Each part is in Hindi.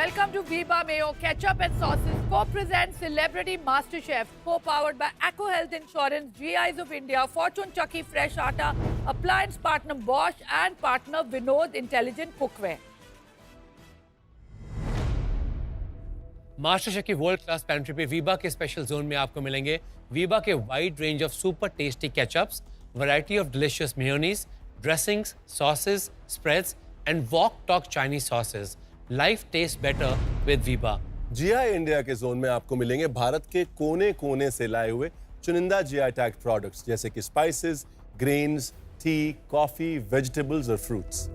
Welcome to Viva Mayo Ketchup and Sauces co-present Celebrity MasterChef, co-powered by Acco Health Insurance, GIs of India, Fortune Chucky Fresh Atta, appliance partner Bosch and partner Vinod Intelligent Cookware. Master chef की वर्ल्ड क्लास पेंट्री पे वीबा के स्पेशल जोन में आपको मिलेंगे वीबा के wide range of super tasty ketchups, variety of delicious mayonnaise, dressings, sauces, spreads and wok tok Chinese sauces. Life taste better with Veeba. GI India के जोन में आपको मिलेंगे भारत के कोने कोने से लाए हुए चुनिंदा जीआई टैग प्रोडक्ट्स जैसे कि spices, grains, T, coffee, vegetables और फ्रूट्स.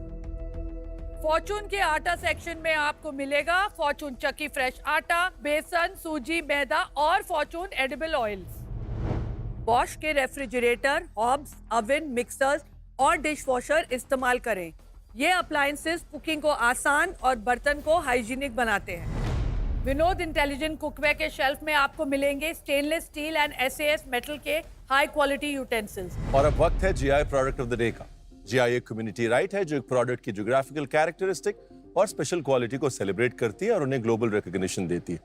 फॉर्चून के आटा सेक्शन में आपको मिलेगा फॉर्चून चक्की फ्रेश आटा, बेसन, सूजी, मैदा और फॉर्चून एडिबल ऑयल्स. बॉश के रेफ्रिजरेटर, हॉब्स, ओवन, मिक्सर्स और डिश वॉशर इस्तेमाल करें. ये अप्लायंसेस कुकिंग को आसान और बर्तन को हाइजीनिक बनाते हैं. विनोद इंटेलिजेंट कुकवेयर के शेल्फ में आपको मिलेंगे stainless steel and SAS metal के हाई क्वालिटी यूटेंसिल्स. और अब वक्त है GI product of the day का. जीआई एक कम्युनिटी राइट है जो एक प्रोडक्ट की ज्योग्राफिकल कैरेक्टरिस्टिक और स्पेशल क्वालिटी को सेलिब्रेट करती है और उन्हें ग्लोबल रिकॉग्निशन देती है.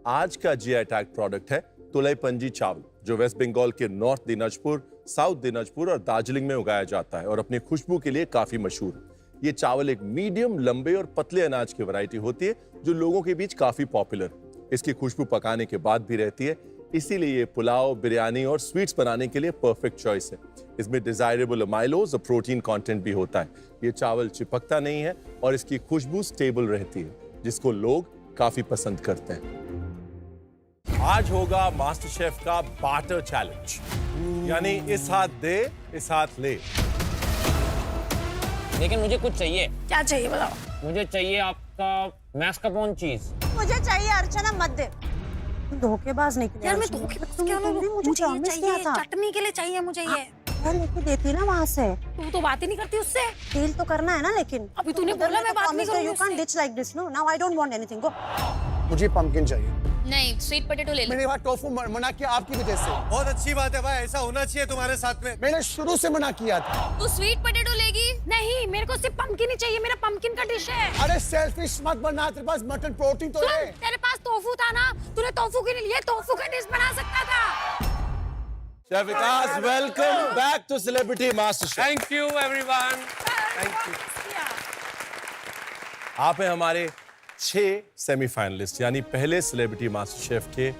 आज का जीआई टैग प्रोडक्ट है तुलईपंजी चावल, जो वेस्ट बंगाल के नॉर्थ दिनाजपुर, साउथ दिनाजपुर और दार्जिलिंग में उगाया जाता है और अपनी खुशबू के लिए काफी मशहूर है. ये चावल एक मीडियम, लंबे और पतले अनाज की वैरायटी होती है जो लोगों के बीच काफी पॉपुलर है. इसकी खुशबू पकाने के बाद भी रहती है, इसीलिए ये पुलाव, बिरयानी और स्वीट्स बनाने के लिए परफेक्ट चॉइस है. इसमें डिजायरेबल अमाइलोज और प्रोटीन कंटेंट भी होता है. ये चावल चिपकता नहीं है और इसकी खुशबू स्टेबल रहती है, जिसको लोग काफी पसंद करते हैं. आज होगा मास्टर शेफ का बाटर चैलेंज, यानी इस हाथ दे इस हाथ ले. लेकिन मुझे कुछ चाहिए. क्या चाहिए बताओ. मुझे चाहिए आपका मैस्कार्पोन चीज. मुझे चाहिए अर्चना मत दे. धोखेबाज निकले यार मैं धोखेबाज क्या मुझे ये चाहिए, चटनी के लिए चाहिए मुझे ये. यार लेके देती ना वहाँ से. तू तो बात ही नहीं करती उससे. डील तो करना है ना. लेकिन अभी तूने बोला मैं बात नहीं करूंगी. You can't ditch like this, no. Now I don't want anything. Go. मुझे पंपकिन चाहिए. नहीं, स्वीट पोटैटो ले ले. मैंने वहाँ टोफू मना किया आपकी वजह से. बहुत अच्छी बात है भाई, ऐसा होना चाहिए तुम्हारे साथ में. मैंने शुरू से मना किया था. तू स्वीट पोटैटो लेगी? नहीं, मेरे को सिर्फ पंपकिन ही चाहिए. मेरा पंपकिन का डिश है. अरे सेल्फिश मत बनना, तेरे पास मटन प्रोटीन तो है. तेरे पास टोफू था ना, तूने टोफू के लिए टोफू का डिश बना सकता था. Chef Vikas, welcome back to celebrity master chef. Thank you everyone. Thank you. आप हैं हमारे 6 सेमीफाइनलिस्ट, यानी पहले सेलिब्रिटी मास्टर शेफ के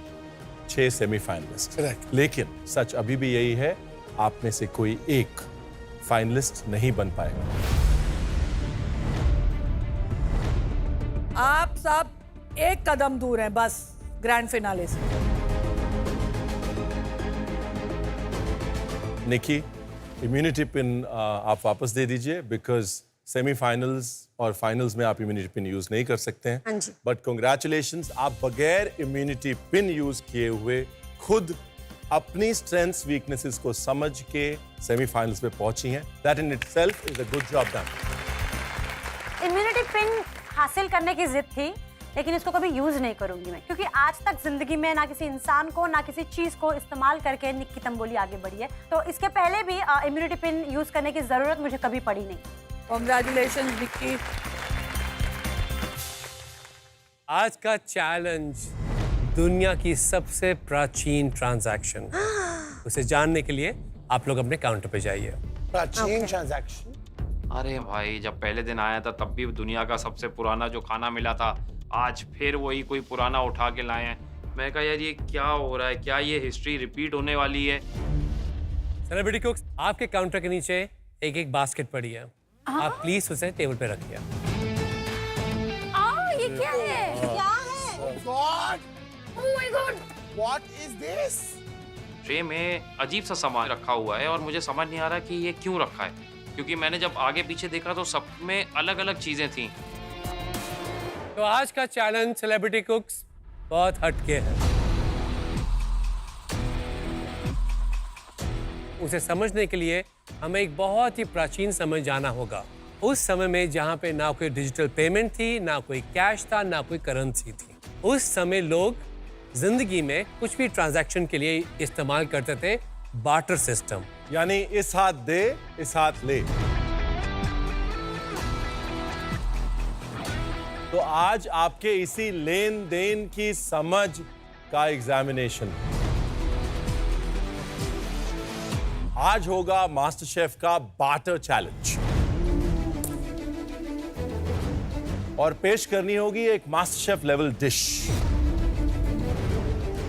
6 सेमीफाइनलिस्ट. Correct. लेकिन सच अभी भी यही है, आप में से कोई एक फाइनलिस्ट नहीं बन पाएगा. आप सब एक कदम दूर हैं बस ग्रैंड फिनाले से. निकी, इम्यूनिटी पिन आप वापस दे दीजिए, बिकॉज सेमीफाइनल्स और फाइनल्स में आप इम्यूनिटी पिन यूज नहीं कर सकते हैं. हाँ जी. बट कांग्रेचुलेशंस, आप बगैर इम्यूनिटी पिन यूज किए हुए खुद अपनी स्ट्रेंथ्स वीकनेसेस को समझ के सेमीफाइनल्स में पहुंची हैं. That in itself is a good job done. Immunity pin हासिल करने की जिद थी, लेकिन इसको कभी यूज नहीं करूंगी मैं, क्योंकि आज तक जिंदगी में ना किसी इंसान को ना किसी चीज को इस्तेमाल करके निक्की तंबोली आगे बढ़ी है. तो इसके पहले भी इम्यूनिटी पिन यूज करने की जरूरत मुझे कभी पड़ी नहीं. कांग्रेचुलेशंस निक्की. आज का चैलेंज दुनिया की सबसे प्राचीन ट्रांजैक्शन. उसे जानने के लिए आप लोग अपने काउंटर पे जाइए. प्राचीन ट्रांजैक्शन. अरे भाई, जब पहले दिन आया था तब भी दुनिया का सबसे पुराना जो खाना मिला था, आज फिर वही कोई पुराना उठा के लाए हैं. मैं कहा यार ये क्या हो रहा है, क्या ये हिस्ट्री रिपीट होने वाली है? सेलिब्रिटी कुक्स, आपके काउंटर के नीचे एक एक बास्केट पड़ी है. आप प्लीज उसे टेबल पे रखिए. ये क्या है? क्या है? God, Oh my God! what is this? Tray में अजीब सा सामान रखा हुआ है और मुझे समझ नहीं आ रहा कि ये क्यों रखा है, क्योंकि मैंने जब आगे पीछे देखा तो सब में अलग अलग चीजें थी. तो आज का चैलेंज सेलिब्रिटी कुक्स बहुत हटके है. उसे समझने के लिए हमें एक बहुत ही प्राचीन समय जाना होगा. उस समय में जहाँ पे ना कोई डिजिटल पेमेंट थी, ना कोई कैश था, ना कोई करेंसी थी. उस समय लोग जिंदगी में कुछ भी ट्रांजैक्शन के लिए इस्तेमाल करते थे बार्टर सिस्टम, यानी इस हाथ दे इस हाथ ले. तो आज आपके इसी लेन देन की समझ का एग्जामिनेशन। आज होगा मास्टर शेफ का बाटर चैलेंज और पेश करनी होगी एक मास्टर शेफ लेवल डिश।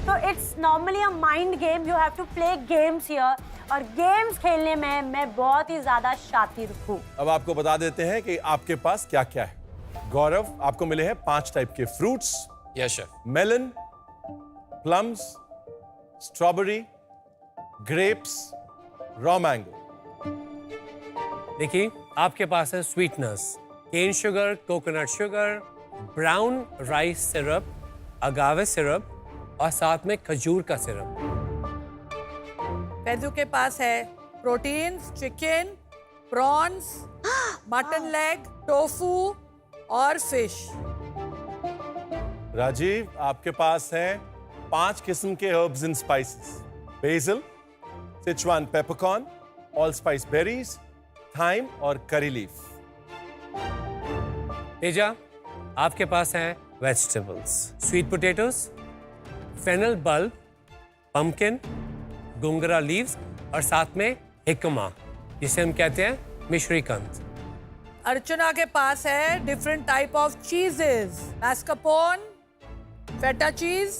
तो it's normally a mind game, you have to play games here, और गेम्स खेलने में मैं बहुत ही ज्यादा शातिर हूँ। अब आपको बता देते हैं कि आपके पास क्या क्या है। गौरव, आपको मिले हैं 5 टाइप के fruits. Yes chef. Melon, plums, strawberry, grapes, raw mango. देखिए, आपके पास है sweetness, cane sugar, coconut sugar, brown rice syrup, agave syrup और साथ में खजूर का सिरप। फैजू के पास है proteins, chicken, prawns, mutton leg, tofu और फिश। राजीव, आपके पास हैं 5 किस्म के herbs and spices. Basil, Sichuan peppercorn, allspice berries, thyme और करी लीफ। तेजा, आपके पास है vegetables, sweet potatoes, fennel bulb, pumpkin, gongura leaves और साथ में हिकमा, जिसे हम कहते हैं मिश्रीकंद। अर्चना के पास है डिफरेंट टाइप ऑफ चीजेस, मैस्कापोन, फेटा चीज,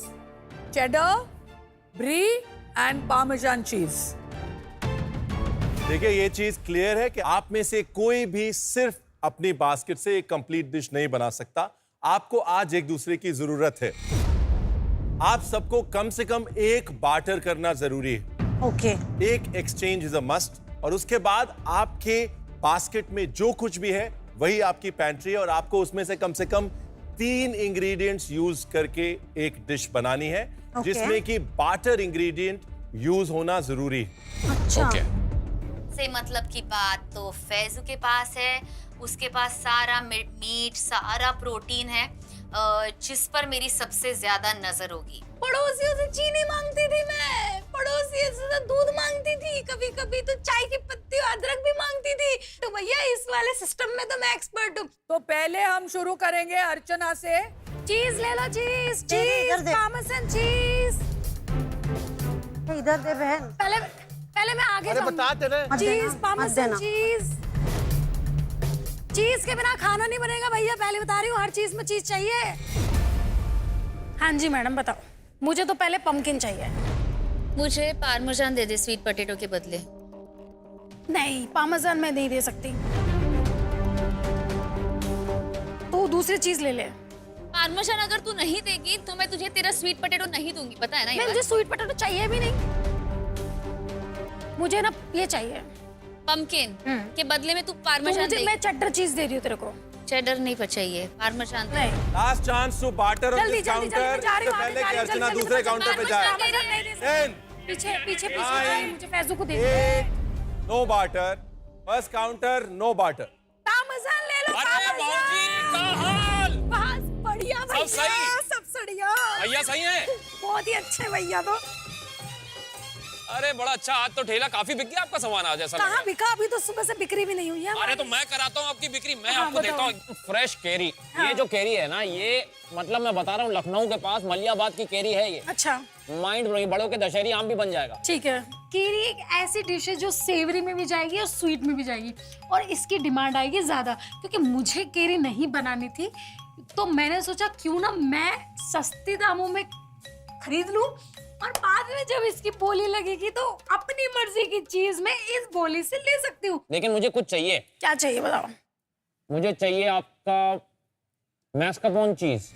चेडर, ब्री एंड पार्मेजान चीज। देखिए, ये चीज क्लियर है कि आप में से कोई भी सिर्फ अपनी बास्केट से एक कंप्लीट डिश नहीं बना सकता। आपको आज एक दूसरे की जरूरत है। आप सबको कम से कम एक बार्टर करना जरूरी है। ओके। एक एक्सचेंज इज अ मस्ट, और उसके बाद आपके बास्केट में जो कुछ भी है वही आपकी पैंट्री है, और आपको उसमें से कम 3 इंग्रेडिएंट्स यूज करके एक डिश बनानी है, जिसमें कि बाटर इंग्रेडिएंट यूज होना जरूरी है। अच्छा। से मतलब की बात तो फैजू के पास है, उसके पास सारा मीट, सारा प्रोटीन है, जिस पर मेरी सबसे ज्यादा नजर होगी। पड़ोसियों से चीनी मांगती थी मैं, पड़ोसियों से दूध मांगती थी, कभी कभी तो चाय की पत्ती और अदरक भी मांगती थी। तो भैया इस वाले सिस्टम में तो मैं एक्सपर्ट हूँ। तो पहले हम शुरू करेंगे अर्चना से। चीज ले लो, चीज, इधर दे। पार्मेसन चीज। इधर दे बहन। पहले मैं आगे अरे बता दे रहे। मत चीज, देना, मत पार्मेसन देना। चीज। चीज के बिना खाना नहीं बनेगा भैया, पहले बता रही हूँ, हर चीज में चीज चाहिए। हाँ जी मैडम बताओ। मुझे तो पहले पम्पकिन चाहिए। मुझे पार्मेजान दे दे स्वीट पोटैटो के बदले। नहीं, पार्मेजान मैं नहीं दे सकती, तो दूसरी चीज ले ले। पार्मेजान अगर तू नहीं देगी तो मैं तुझे तेरा स्वीट पोटैटो नहीं दूंगी, पता है ना ये नहीं, मुझे स्वीट पोटैटो चाहिए भी नहीं, मुझे ना ये चाहिए पम्पकिन के बदले में तू पार्मेजान मुझे। दे। मैं चेडर चीज दे रही हूँ तेरे को। चेडर नहीं चाहिए, पार्मेजान दे। नहीं, last chance to barter on जल्दी, दिस जल्दी, काउंटर। जल्दी, जा रही हूँ, इससे पहले आगे, कि जल्दी, अर्चना जल्दी, दूसरे जल्दी, काउंटर पे पार्मेजान जाए। नहीं दे सकती। 10, पीछे 9, मुझे फैजू को दे। 8, no barter. First counter, no barter. Parmesan ले लो। अरे बाबूजी, क्या हाल? बस बढ़िया भैया, सही? सब बढ़िया, भैया सही है? बहुत ही अच्छे भैया। तो अरे बड़ा अच्छा, आज तो ठेला काफी बिक गया आपका सामान आज, ऐसा लग कहाँ रहा है। बिका? अभी तो सुबह से बिक्री भी नहीं हुई है। अरे तो मैं कराता हूँ आपकी बिक्री, मैं हाँ, आपको देता बताओ। हूँ फ्रेश केरी। ये जो केरी है ना, ये मतलब मैं बता रहा हूँ, लखनऊ के पास मलियाबाद की केरी है ये। अच्छा, माइंड ब्लोइंग, बड़ों के दशहरी आम भी बन जाएगा। ठीक है। कीरी एक ऐसी डिश है जो सेवरी में भी जाएगी और स्वीट में भी जाएगी, और इसकी डिमांड आएगी ज्यादा, क्योंकि मुझे केरी नहीं बनानी थी, तो मैंने सोचा क्यों ना मैं सस्ते दामों में खरीद लूं, और बाद में जब इसकी बोली लगेगी तो अपनी मर्जी की चीज मैं इस बोली से ले सकती हूँ। लेकिन मुझे कुछ चाहिए। क्या चाहिए बताओ? मुझे चाहिए आपका मैस्कापोन चीज।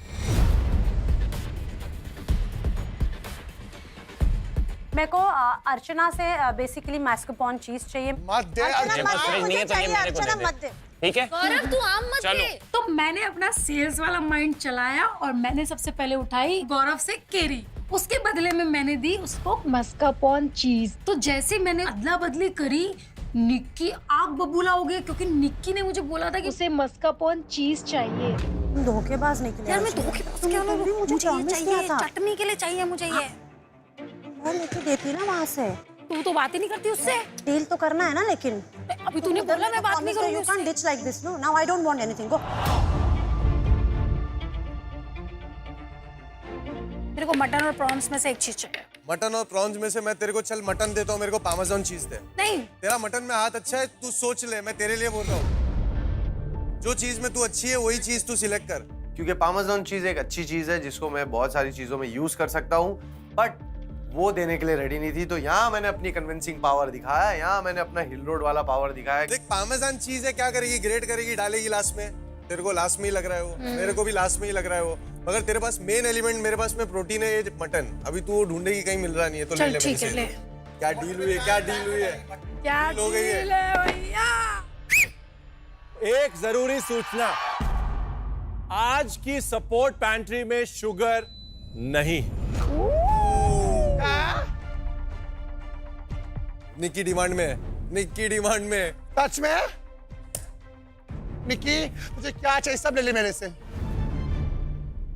मेरे को अर्चना से बेसिकली मैस्कापोन चीज चाहिए। मत दे अर्चना अर्चना। मत दे, नहीं मुझे है तो ये चाहिए, मेरे को अर्चना दे दे। मत दे। ठीक है, गौरव तू आम मत चलो। दे। तो मैंने अपना सेल्स वाला माइंड चलाया और मैंने सबसे पहले उठाई गौरव से केरी, उसके बदले में मैंने दी उसको मस्कापोन चीज। तो जैसे मैंने अदला बदली करी, निक्की आग बबूला हो गई, क्योंकि निक्की ने मुझे बोला था कि उसे मस्कापोन चीज चाहिए। धोखेबाज निकले। यार मैं धोखेबाज क्या तुमने भी मुझे मुझे ये promise चाहिए, किया था। चटनी के लिए चाहिए मुझे ये। और लेके देती ना वहाँ से। तू तो बात ही नहीं करती उससे। डील तो करना है ना, लेकिन अभी तूने बोला मैं बात नहीं करूंगी You can't उससे। ditch like this, no? Now I don't want anything. Go. मेरे को मटन और प्रॉन्स में से एक चीज चाहिए। मटन और प्रॉन्स में से मैं तेरे को चल मटन देता हूँ, मेरे को पामेजान चीज दे। नहीं, तेरा मटन में हाथ अच्छा है, तू सोच ले, मैं तेरे लिए बोल रहा हूँ। जो चीज में तू अच्छी है वही चीज तू सिलेक्ट कर। क्योंकि पामेजान चीज एक अच्छी चीज है जिसको मैं बहुत सारी चीजों में यूज कर सकता हूँ, बट वो देने के लिए रेडी नहीं थी। तो यहाँ मैंने अपनी कन्विंसिंग पावर दिखाया, यहाँ मैंने अपना हिल रोड वाला पावर दिखाया। देख पामेजान चीज है, क्या करेगी, ग्रेट करेगी, डालेगी लास्ट में। तेरे को लास्ट में ही लग रहा है वो, मेरे को भी लास्ट में ही लग रहा है वो, मगर तेरे पास मेन एलिमेंट मेरे पास में प्रोटीन है, ये मटन। अभी तू वो ढूंढेगी, कहीं मिल रहा नहीं है तो ले ले मेरे से। क्या डील हुई है, क्या डील हुई है, क्या डील हो गई है भैया। एक जरूरी सूचना, आज की सपोर्ट पैंट्री में शुगर नहीं। निक्की डिमांड में है, निक्की डिमांड में। सच में? निक्की मुझे क्या चाहिए सब ले ले मेरे से।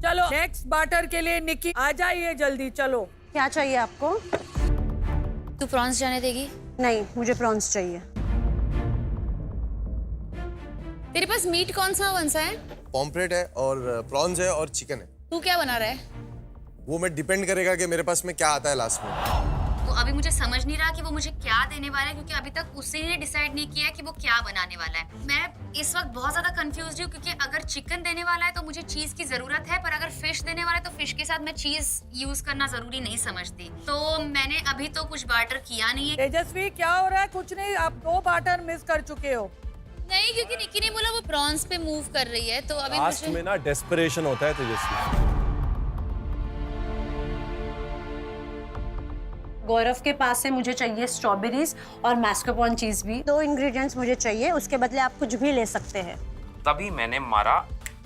चलो नेक्स्ट बाटर के लिए निक्की आ जाइए जल्दी, चलो। क्या चाहिए आपको? तू प्रॉन्स जाने देगी? नहीं, मुझे प्रॉन्स चाहिए। तेरे पास मीट कौन सा है? पॉम्फ्रेट है और प्रॉन्स है और चिकन है। तू क्या बना रहा है? वो मैं डिपेंड करेगा कि मेरे पास में क्या आता है लास्ट में। तो अभी मुझे समझ नहीं रहा कि वो मुझे क्या देने वाला है, क्योंकि अभी तक उसने ही डिसाइड नहीं किया कि वो क्या बनाने वाला है। मैं इस वक्त बहुत ज्यादा कंफ्यूज हूँ, क्योंकि अगर चिकन देने वाला है तो मुझे चीज की जरूरत है, पर अगर फिश देने वाला है तो फिश के साथ मैं चीज यूज करना जरूरी नहीं समझती। तो मैंने अभी तो कुछ बाटर किया नहीं है। तेजस्वी क्या हो रहा है? कुछ नहीं, आप 2 बाटर मिस कर चुके हो। नहीं, क्योंकि निक्की ने बोला वो प्रॉन्स पे मूव कर रही है, तो अभी लास्ट में ना डेस्परेशन होता है तेजस्वी। गौरव के पास से मुझे चाहिए स्ट्रॉबेरीज और मैस्कार्पोने चीज भी। 2 इंग्रेडिएंट्स मुझे चाहिए, उसके बदले आप कुछ भी ले सकते हैं। तभी मैंने मारा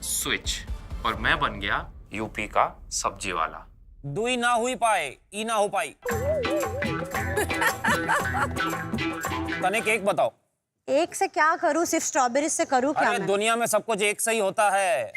स्विच और मैं बन गया यूपी का सब्जी वाला। दुई ना हुई पाए, ई ना हो पाई। तने केक बताओ। एक से क्या करूं, सिर्फ स्ट्रॉबेरीज से करूं क्या? अरे मैं दुनिया में सब कुछ एक सही होता है।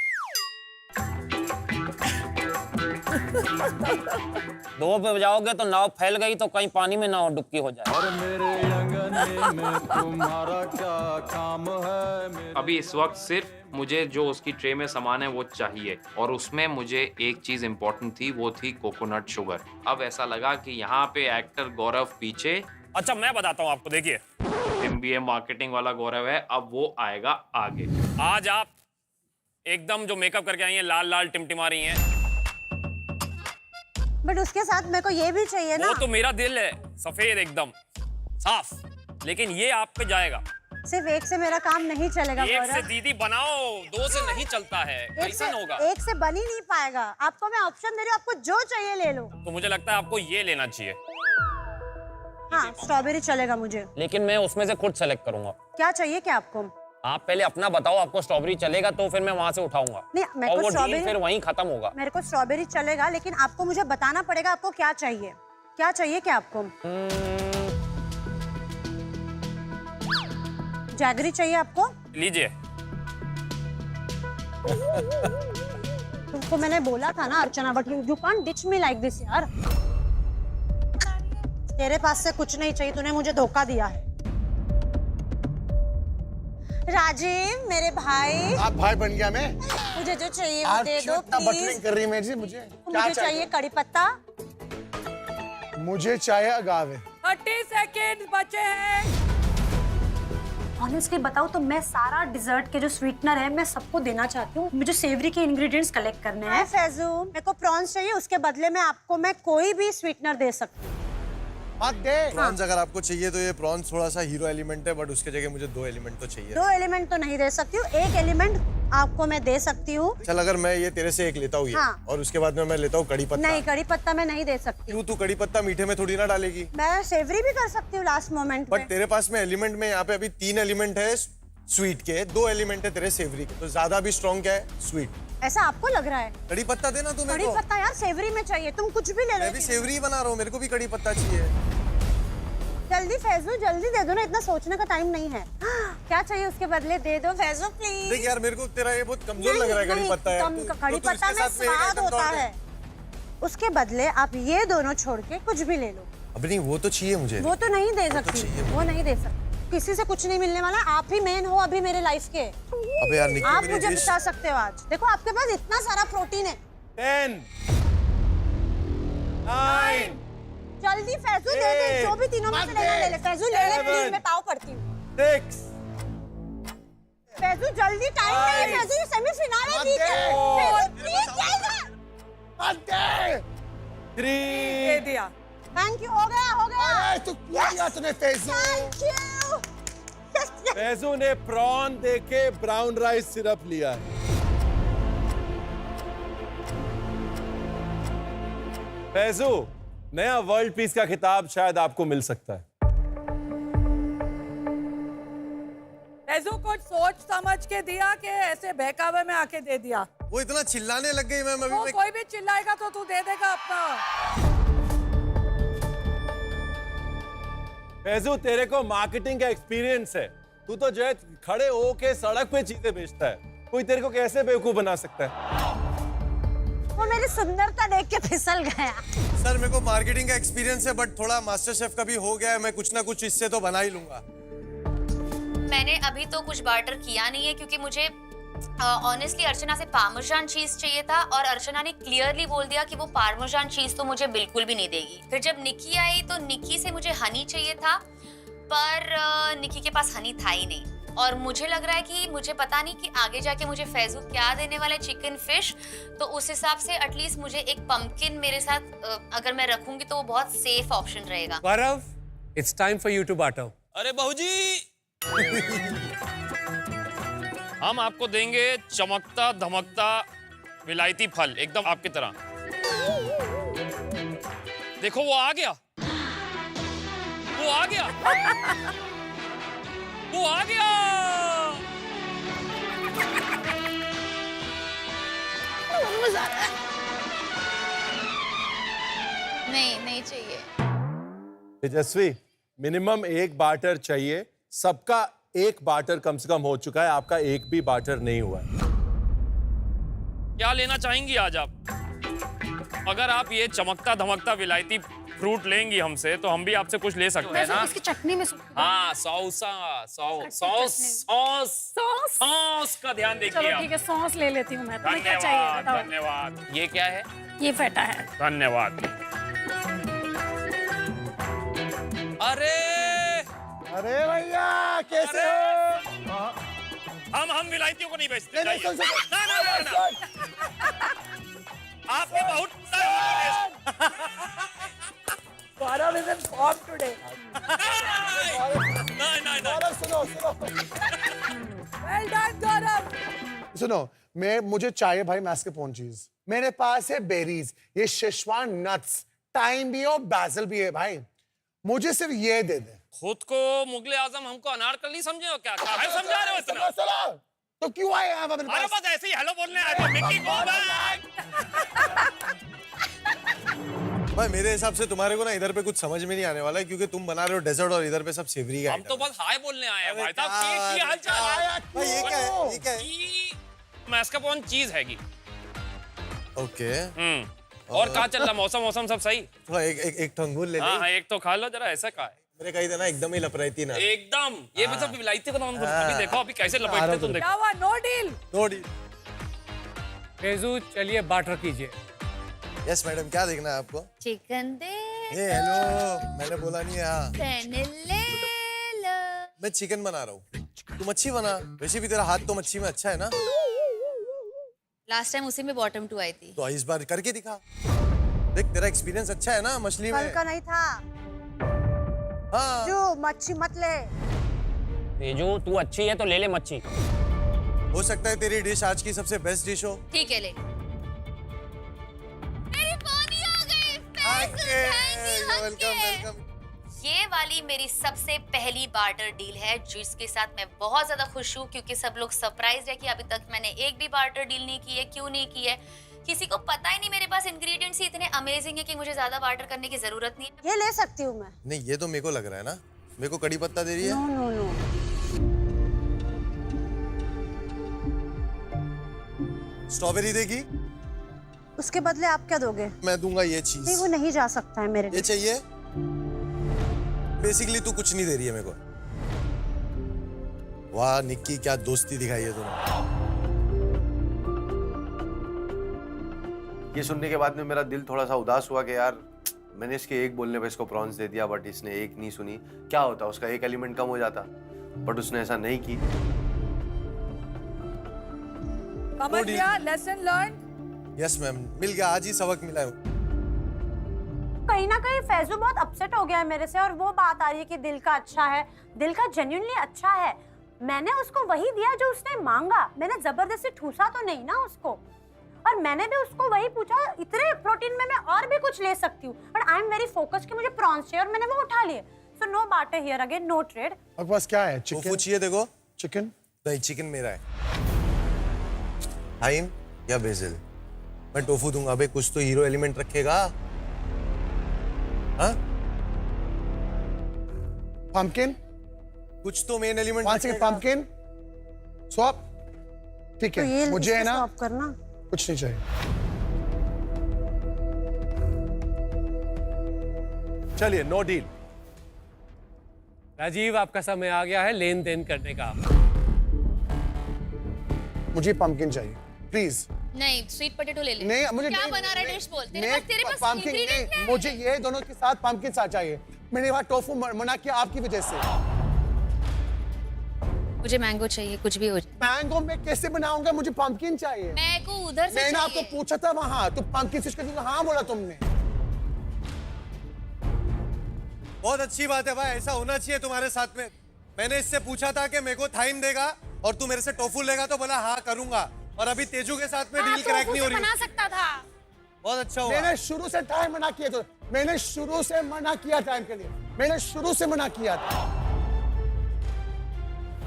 2 पे बजाओगे तो नाव फैल गई तो कहीं पानी में नाव डुबकी हो जाए। और मेरे अंगने में तुम्हारा क्या काम है? अभी इस वक्त सिर्फ मुझे जो उसकी ट्रे में सामान है वो चाहिए, और उसमें मुझे एक चीज इंपॉर्टेंट थी, वो थी कोकोनट शुगर। अब ऐसा लगा कि यहाँ पे एक्टर गौरव पीछे। अच्छा मैं बताता हूँ आपको, देखिए MBA मार्केटिंग वाला गौरव है, अब वो आएगा आगे। आज आप एकदम जो मेकअप करके आई हैं, लाल लाल टिमटिमा रही हैं। बट उसके साथ मेरे को ये भी चाहिए ना। वो तो मेरा दिल है, सफेद एकदम साफ, लेकिन ये आप पे जाएगा। सिर्फ एक से मेरा काम नहीं चलेगा। एक से दीदी बनाओ, 2 से नहीं चलता है। कैसा होगा? एक से बन ही नहीं पाएगा। आपको मैं ऑप्शन दे रही हूँ, आपको जो चाहिए ले लो। तो मुझे लगता है आपको ये लेना चाहिए। हाँ, स्ट्रॉबेरी चलेगा मुझे। लेकिन मैं उसमें से खुद सेलेक्ट करूंगा। क्या चाहिए क्या आपको? आप पहले अपना बताओ, आपको स्ट्रॉबेरी चलेगा तो फिर मैं वहां से उठाऊंगा। नहीं, मेरे और को वो स्ट्रॉबेरी डील फिर वहीं खत्म होगा। मेरे को स्ट्रॉबेरी चलेगा, लेकिन आपको मुझे बताना पड़ेगा आपको क्या चाहिए। क्या चाहिए क्या आपको? जैगरी चाहिए आपको? लीजिए। तुमको मैंने बोला था ना Archana, but you can't ditch me like this यार। तेरे पास से कुछ नहीं चाहिए, तूने मुझे धोखा दिया है। राजीव मेरे भाई। आप भाई बन गया मैं? मुझे जो चाहिए वो दे दो प्लीज। बटलिंग कर रही है मेरी मुझे। क्या मुझे चाहिए कड़ी पत्ता। मुझे चाहिए अगावे। 30 सेकेंड बचे हैं। ऑनेस्टली बताओ तो मैं सारा डिजर्ट के जो स्वीटनर है मैं सबको देना चाहती हूँ। मुझे सेवरी के इंग्रेडिएंट्स कलेक्ट करने हैं। फैजू, मेरे को प्रॉन्स चाहिए, उसके बदले में आपको मैं कोई भी स्वीटनर दे सकती हूँ। प्रॉन्स अगर आपको चाहिए तो ये प्रॉन्स थोड़ा सा हीरो एलिमेंट है, बट उसके जगह मुझे 2 एलिमेंट तो चाहिए। 2 एलिमेंट तो नहीं दे सकती हूँ, 1 एलिमेंट आपको मैं दे सकती हूँ। चल अगर मैं ये तेरे से एक लेता हूँ ये, हाँ। और उसके बाद में मैं लेता हूँ कड़ी पत्ता। नहीं, कड़ी पत्ता मैं नहीं दे सकती। क्यों? तू कड़ी पत्ता मीठे में थोड़ी ना डालेगी। मैं सेवरी भी कर सकती हूँ लास्ट मोमेंट बट तेरे पास में एलिमेंट में यहाँ पे अभी 3 एलिमेंट है स्वीट के, 2 एलिमेंट है तेरे सेवरी के, तो ज्यादा भी स्ट्रॉन्ग क्या है? स्वीट। ऐसा आपको लग रहा है? कड़ी पत्ता देना तू मेरे को। कड़ी पत्ता यार सेवरी में चाहिए, तुम कुछ भी ले लो। मैं भी सेवरी बना रहा हूँ, मेरे को भी कड़ी पत्ता चाहिए। जल्दी फैजू, जल्दी दे दो ना, इतना सोचने का टाइम नहीं है। क्या चाहिए उसके बदले दे दो फैजू प्लीज। देख यार मेरे को तेरा ये बहुत कमजोर लग रहा है कड़ी पत्ता है। कड़ी पत्ता में स्वाद होता है। उसके बदले आप ये दोनों छोड़ के कुछ भी ले लो। अब नहीं, वो तो चाहिए मुझे। वो तो नहीं दे सकती, वो नहीं दे सकती। किसी से कुछ नहीं मिलने वाला, आप ही मेन हो अभी मेरे लाइफ के। अबे यार निक्की, आप मुझे बता सकते हो आज। देखो आपके पास इतना सारा प्रोटीन है। 10 9 जल्दी फैजू ले ले, जो भी तीनों में से लेना ले ले। फैजू ले ले प्लीज, मैं पाव पड़ती हूँ। 6 फैजू जल्दी, टाइम नहीं है फैजू, ये सेमीफाइनल है। ठीक है फैजू प्लीज जाएगा। 3 दे दिया। थैंक यू, हो गया हो गया। तो क्या किया तूने फैजू? Thank you. फैजू ने प्रॉन देके ब्राउन राइस सिरप लिया है। फैजू, नया वर्ल्ड पीस का खिताब शायद आपको मिल सकता है। फैजू को सोच समझ के दिया कि ऐसे बहकावे में आके दे दिया? वो इतना चिल्लाने लग गई मैम अभी। वो कोई भी चिल्लाएगा तो तू दे देगा अपना। फैजू, तेरे को मार्केटिंग का एक्सपीरियंस है। तू तो जो है खड़े होके सड़क पे चीजें बेचता है। कोई तेरे को कैसे बेवकूफ बना सकता है? वो मेरी सुंदरता देख के फिसल गया। सर मेरे को मार्केटिंग का एक्सपीरियंस है, बट थोड़ा मास्टर शेफ का भी हो गया है। मैं कुछ ना कुछ इससे तो बना ही लूंगा। मैंने अभी तो कुछ बार्टर किया नहीं है क्योंकि मुझे ऑनेस्टली अर्चना से पार्मेजान चीज चाहिए था और अर्चना ने क्लियरली बोल दिया कि वो पार्मेजान चीज तो मुझे बिल्कुल भी नहीं देगी। फिर जब निक्की आई तो निक्की से मुझे हनी चाहिए था, पर निक्की के पास हनी था ही नहीं। और मुझे लग रहा है कि मुझे पता नहीं कि आगे जाके मुझे फैजू क्या देने वाला है, चिकन फिश, तो उस हिसाब से एटलीस्ट मुझे एक पंपकिन मेरे साथ अगर मैं रखूंगी तो वो बहुत सेफ ऑप्शन रहेगा। Gaurav, it's time for you to barter. अरे बहू जी हम आपको देंगे चमकता धमकता विलायती फल, एकदम आपकी तरह। देखो वो आ गया, वो आ गया, वो आ गया। नहीं चाहिए। तेजस्वी, मिनिमम एक बार्टर चाहिए। सबका एक बार्टर कम से कम हो चुका है, आपका एक भी बार्टर नहीं हुआ है। क्या लेना चाहेंगी आज आप? अगर आप ये चमकता धमकता विलायती फ्रूट लेंगी हमसे तो हम भी आपसे कुछ ले सकते हैं ना? इसकी चटनी में हाँ, सॉस का ध्यान देखिए। चलो ठीक है, सॉस ले लेती हूँ मैं। तुम्हें क्या चाहिए धन्यवाद, बताओ। धन्यवाद। ये क्या है? ये फेटा है। धन्यवाद। अरे भैया कैसे हो? हम विलायतियों को नहीं बेचते। नहीं, सुन, सुन। ना। आपने बहुत गौरव is in form today. गौरव सुनो Well done, गौरव। सुनो, मुझे चाहिए भाई मैस्कार्पोन चीज। मेरे पास है बेरीज, ये शेजवान नट्स, टाइम भी है और बासिल भी है भाई। मुझे सिर्फ ये दे दे। खुद को मुगले आजम हमको अनारकली समझे हो क्या? काहे समझा रहे हो इतना? तो क्यों आए आप अपने अरे पास? बस ऐसे ही हेलो बोलने आए थे। Mickey go back. भाई मेरे हिसाब से तुम्हारे को ना इधर पे कुछ समझ में नहीं आने वाला है क्योंकि तुम बना रहे हो डेजर्ट और इधर पे सब सेवरी का। हम तो बस हाय बोलने आए हैं भाई साहब। यार, की हालचाल? भाई ये क्या है? ये क्या है? मैस्कार्पोन चीज हैगी। ओके। और कहाँ चल रहा? मौसम सब सही? थोड़ा एक टंगूर ले ले। हाँ, एक तो खा लो जरा। ऐसा का है? मेरे कही था ना एकदम ही लपराइती ना। एकदम। ये भी सब विलायती का नाम। अभी देखो अभी कैसे लपेटते तुम देखो। क्या हुआ? No deal. No deal. Faizu, चलिए बार्टर कीजिए। यस मैडम, क्या देखना है आपको? चिकन दे। ए हेलो, मैंने बोला नहीं है। हाँ, ले लो। मैं चिकन बना रहा हूँ, तू मच्छी बना। वैसे भी तेरा हाथ तो मच्छी में अच्छा है ना? लास्ट टाइम उसी में बॉटम 2 आई थी। तो इस बार करके दिखा। देख तेरा एक्सपीरियंस अच्छा है ना मछली में। कल का नहीं था। हाँ। जो मच्छी मत ले। तेजू तू अच्छी है तो ले ले मच्छी। हो सकता है तेरी डिश आज की सबसे बेस्ट डिश हो। ठीक है, ले। मेरी पानी आ गई। वेलकम। ये वाली मेरी सबसे पहली बार्टर डील है जिसके साथ मैं बहुत ज्यादा खुश हूँ क्योंकि सब लोग सरप्राइज है कि अभी तक मैंने एक भी बार्टर डील नहीं की है। क्यों नहीं की है? किसी को पता ही नहीं। मेरे पास इंग्रेडिएंट्स ही इतने अमेजिंग है कि मुझे ज्यादा बार्टर करने की जरूरत नहीं है। ये ले सकती हूँ मैं। नहीं, ये तो मेरे को लग रहा है ना। मेरे को कड़ी पत्ता दे रही है। नो। स्ट्रॉबेरी देगी? उसके बदले आप क्या दोगे? मैं दूंगा ये चीज। नहीं, वो नहीं जा सकता है मेरे लिए। ये चाहिए? बेसिकली तू कुछ नहीं दे रही है मेरे को। वाह निक्की, क्या दोस्ती दिखाई है तूने। ये सुनने के बाद में मेरा दिल थोड़ा सा उदास हुआ कि यार मैंने इसके एक बोलने पे इसको प्रॉन्स दे दिया, बट इसने एक नहीं सुनी। क्या होता, उसका एक एलिमेंट कम हो जाता, बट उसने ऐसा नहीं की। समझ गया, लेसन लर्न। यस मैम, मिल गया, आज ही सबक मिला है। कहीं ना कहीं फैजू बहुत अपसेट हो गया है मेरे से, और वो बात आ रही है कि दिल का अच्छा है, दिल का जेन्युइनली अच्छा है। मैंने उसको वही दिया जो उसने मांगा, मैंने जबरदस्ती ठूसा तो नहीं ना उसको, और मैंने भी उसको वही पूछा। इतने प्रोटीन में मैं और भी कुछ ले सकती हूँ, but I am very focused कि मुझे प्रॉन्स चाहिए, और मैंने वो उठा लिए। सो नो बाटे हियर अगेन, नो ट्रेड। आपके पास क्या है? चिकन टोफू चाहिए देखो। चिकन नहीं, चिकन मेरा है। थाइम या बेसिल? मैं टोफू दूंगा। अबे कुछ तो हीरो एलिमेंट रखेगा। हाँ? पंपकिन, कुछ तो मेन एलिमेंट। Pumpkin swap. ठीक तो है, मुझे है ना swap करना। कुछ नहीं चाहिए। चलिए, नो डील। राजीव, आपका समय आ गया है लेन देन करने का। मुझे पंपकिन चाहिए, प्लीज। नहीं, स्वीट पोटैटो ले ले। नहीं, मुझे क्या नहीं, बना रहा है डिश बोल। तेरे पास पंपकिन इंग्रेडिएंट नहीं, है। मुझे ये दोनों के साथ पंपकिन साथ चाहिए। मैंने वहाँ टोफू मना किया आपकी वजह से। मुझे मैंगो चाहिए, कुछ भी हो जाए। मैंगो मैं कैसे बनाऊंगा? मुझे पंपकिन चाहिए। मैं को उधर से मैंने आपको चाहिए। पूछा था वहाँ, तो पंपकिन फिश का हाँ बोला तुमने। बहुत अच्छी बात है भाई, ऐसा होना चाहिए तुम्हारे साथ में। मैंने इससे पूछा था कि मेरे को थाइम देगा और तू मेरे से टोफू लेगा, तो बोला हाँ करूंगा। और अभी तेजू के साथ में डील क्रैक नहीं हो रही। बना सकता था। बहुत अच्छा हुआ। मैंने शुरू से टाइम मना किया, तो मैंने शुरू से मना किया टाइम के लिए। मैंने शुरू से मना किया था।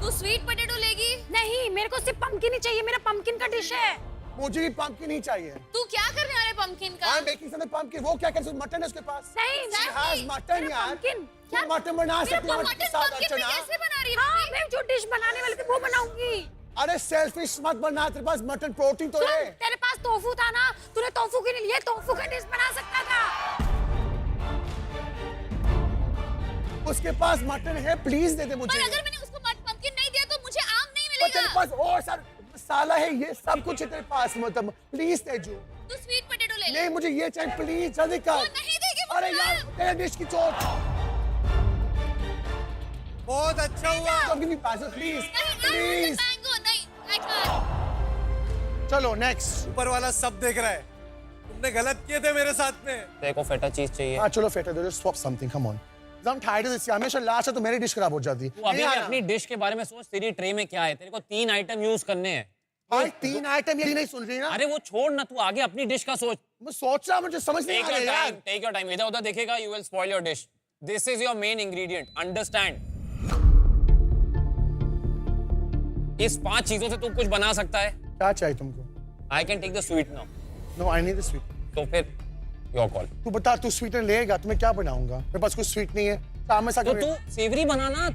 तू स्वीट पोटैटो लेगी? नहीं, मेरे को सिर्फ पंपकिन ही चाहिए, मेरा पंपकिन का डिश है। मुझे भी पंपकिन ही चाहिए। तू क्या करने वाला है पंपकिन का? I'm making something pumpkin। वो क्या कर, मटन है उसके पास। नहीं, She has mutton यार। पंपकिन। तुम मटन बना सकती हो, मटन के साथ पंपकिन में अच्छा ना। कैसे बना रही है? हाँ, मैं जो डिश बनाने वाली थी वो बनाऊंगी। अरे सेल्फिश मत बना, तेरे पास मटन प्रोटीन तो है। तेरे पास टोफू था ना, तूने टोफू के लिए टोफू का डिश बना सकता था। उसके पास मटन है, प्लीज दे दे मुझे। पर अगर मैंने उसको पंपकिन नहीं दिया तो मुझे आम नहीं पर तेरे मिलेगा। पास और सारा मसाला है, ये सब कुछ है तेरे पास। मतलब प्लीज तेजू। तू स्वीट पोटैटो ले ले। नहीं, मुझे ये चाहिए, प्लीज जल्दी कर। नहीं देगी वो अरे यार, तेरे डिश की चोट। बहुत अच्छा हुआ। तो give me pass please, please. Mango नहीं, I can't। चलो नेक्स्ट। ऊपर वाला सब देख रहा है। तुमने गलत किए थे मेरे साथ में। तेरे को फेटा चीज चाहिए। हाँ चलो फेटा दो, swap something, come on. I'm tired of this। हमेशा लास्ट है तो मेरी डिश खराब हो जाती है। तू अभी अपनी डिश के बारे में सोच, तेरी ट्रे में क्या है। तेरे को 3 आइटम यूज करने हैं। भाई 3 आइटम ये नहीं सुन रही ना। अरे वो छोड़ ना, तू आगे अपनी डिश का सोच। मैं सोच रहा, मुझे समझ नहीं आ रहा यार। Take your time. इधर उधर देखेगा, you will spoil your dish. This is your main ingredient, understand. इस 5 चीजों से तू कुछ बना सकता है। क्या चाहिए तुमको? I can take the sweet now. No, I need the sweet. तो फिर योर कॉल। तू बता, तू स्वीटनर लेगा तो मैं क्या बनाऊंगा? मेरे पास कुछ स्वीट नहीं है। सामने सा तो तू सेवरी बनाना।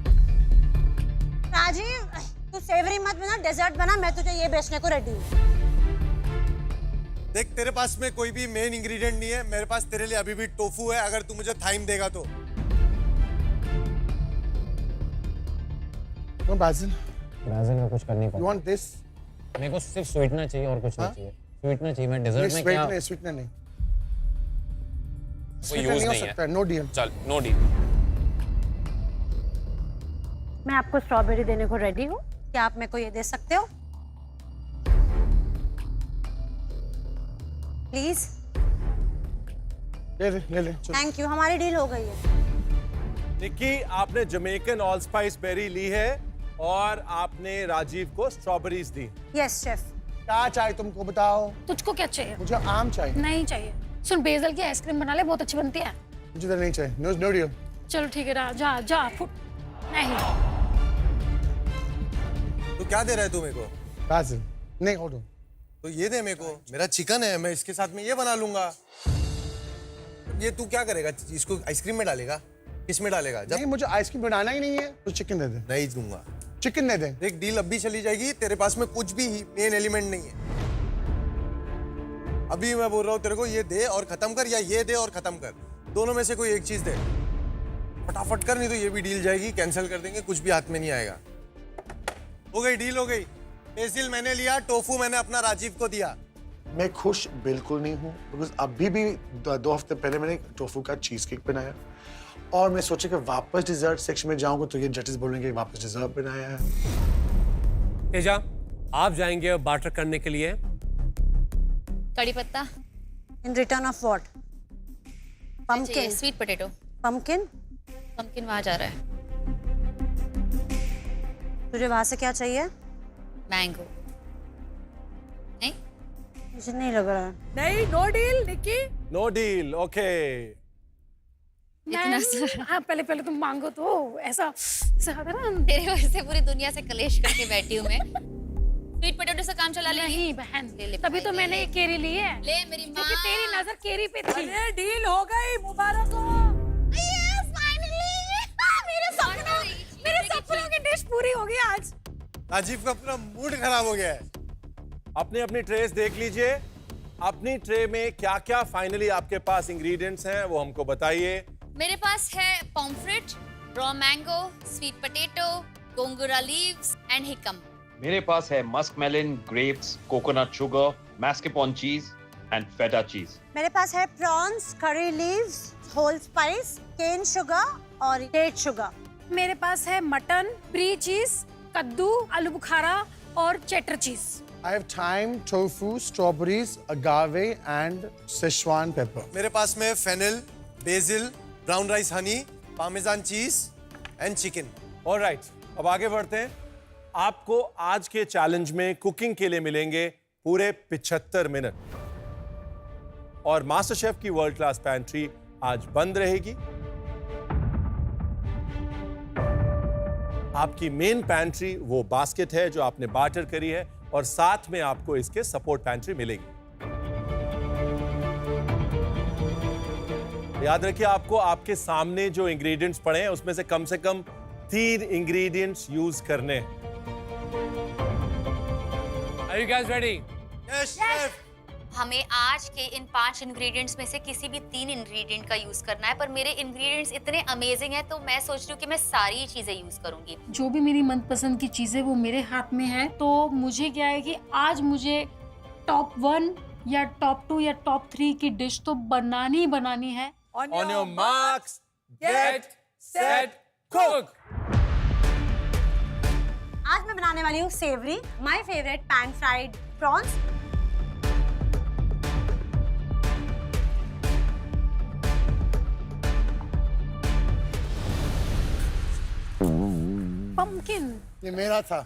राजीव, तू सेवरी मत बना, डेजर्ट बना। मैं तुझे ये बेचने को रेडी हूँ। देख, तेरे पास में कोई भी मेन इंग्रेडिएंट नहीं है। मेरे पास तेरे लिए अभी भी टोफू है, अगर तू मुझे थाइम देगा तो। No, Basil, ब्राजील में कुछ करनी you पड़ेगी। want this? मेरे को सिर्फ स्वीटनर चाहिए और कुछ नहीं चाहिए। स्वीटनर चाहिए। मैं डेजर्ट में क्या स्वीटनर नहीं। वो स्वीटनर यूज नहीं हो नहीं सकता है। है। No deal. चल, नो डील। मैं आपको स्ट्रॉबेरी देने को रेडी हूँ। क्या आप मेरे को ये दे सकते हो? प्लीज। ले ले चलो। थैंक यू, हमारी डील हो गई है। निक्की, आपने जमैकन ऑल स्पाइस बेरी ली है और आपने राजीव को स्ट्रॉबेरीज दी। Yes chef. क्या चाहिए तुमको, बताओ। तुझको क्या चाहिए? मुझे आम चाहिए। नहीं चाहिए। सुन, बेसल की आइसक्रीम बना ले, बहुत अच्छी बनती है। मुझे तो नहीं चाहिए। No deal. चलो ठीक है, जा जा फुट। नहीं, तू क्या दे रहा है तू मेरे को? बाजिल नहीं, होल्ड ऑन। तो ये दे मेरे को। मेरा चिकन है, मैं इसके साथ में ये बना लूंगा। ये तू क्या करेगा? इसको आइसक्रीम में डालेगा? किस में डालेगा? जब नहीं, मुझे आइसक्रीम बनाना ही नहीं है तो चिकन दे दे। नहीं दूंगा। चिकन दे दे। देख, डील अब भी चली जाएगी। तेरे पास में कुछ भी मेन एलिमेंट नहीं है। अभी मैं बोल रहा हूँ तेरे को, ये दे और खत्म कर, या ये दे और खत्म कर। दोनों में से कोई एक चीज दे। फटाफट कर, नहीं तो ये भी डील जाएगी। कैंसिल कर देंगे, कुछ भी हाथ में नहीं आएगा। हो गई डील, हो गई। बेसिल मैंने लिया, टोफू मैंने अपना राजीव को दिया। मैं खुश बिल्कुल नहीं हूँ बिकॉज अभी भी 2 हफ्ते पहले मैंने टोफू का चीज केक बनाया और मैं सोचा कि वापस डिजर्ट सेक्शन में जाऊंगा तो ये जजेस बोलेंगे वापस डिजर्ट बनाया है। तेजा, आप जाएंगे बाटर करने के लिए। कड़ी पत्ता। In return of what? Pumpkin. Sweet potato. Pumpkin. Pumpkin वहां जा रहा है। तुझे वहां से क्या चाहिए? मैंगो। नहीं, मुझे नहीं लग रहा है। नहीं, no deal Nikki. No deal, okay. इतना सारा। हाँ, पहले तुम मांगो तो ऐसा आता ना। तेरे वजह से पूरी दुनिया से कलेश करके बैठी हूँ मैं। स्वीट पोटैटो से काम चला ले। नहीं बहन, ले तभी तो मैंने ये केरी ली है। ले मेरी माँ। क्योंकि तेरी नजर केरी पे थी। अरे डील हो गई, मुबारक हो। मेरे सपनों की डिश पूरी हो गई आज। राजीव का पूरा मूड खराब हो गया है। अपनी अपनी ट्रेस देख लीजिए। अपनी ट्रे में क्या क्या फाइनली आपके पास इंग्रेडिएंट्स हैं वो हमको बताइए। मेरे पास है pomfret, raw mango, sweet potato, gongura leaves and jicama. मेरे पास है musk melon, grapes, coconut sugar, mascarpone cheese and feta cheese. मेरे पास है prawns, curry leaves, whole spice, cane sugar और डेट शुगर। मेरे पास है मटन, ब्री चीज, कद्दू, आलू बुखारा और चेटर चीज। I have thyme, tofu, strawberries, agave and Szechuan pepper. मेरे पास में fennel, basil, brown rice honey, parmesan cheese and chicken. Alright, अब आगे बढ़ते हैं। आपको आज के चैलेंज में कुकिंग के लिए मिलेंगे पूरे 75 मिनट और मास्टर शेफ की वर्ल्ड क्लास पैंट्री आज बंद रहेगी। आपकी मेन पैंट्री वो बास्केट है जो आपने बार्टर करी है और साथ में आपको इसके सपोर्ट पैंट्री मिलेगी। याद रखिए, आपको आपके सामने जो इंग्रेडिएंट्स पड़े हैं उसमें से कम 3 इंग्रेडिएंट्स यूज करने हैं। Are you guys ready? Yes chef. हमें आज के इन 5 इंग्रेडिएंट्स में से किसी भी 3 इंग्रेडिएंट का यूज करना है, पर मेरे इंग्रेडिएंट्स इतने अमेजिंग हैं तो मैं सोच रही हूँ कि मैं सारी चीजें यूज करूंगी। जो भी मेरी मनपसंद की चीजें वो मेरे हाथ में है, तो मुझे क्या है कि आज मुझे टॉप 1 या टॉप 2 या टॉप 3 की डिश तो बनानी है। On your marks, get set, cook. आज मैं बनाने वाली हूँ savoury, my favourite pan fried prawns. Pumpkin. ये मेरा था।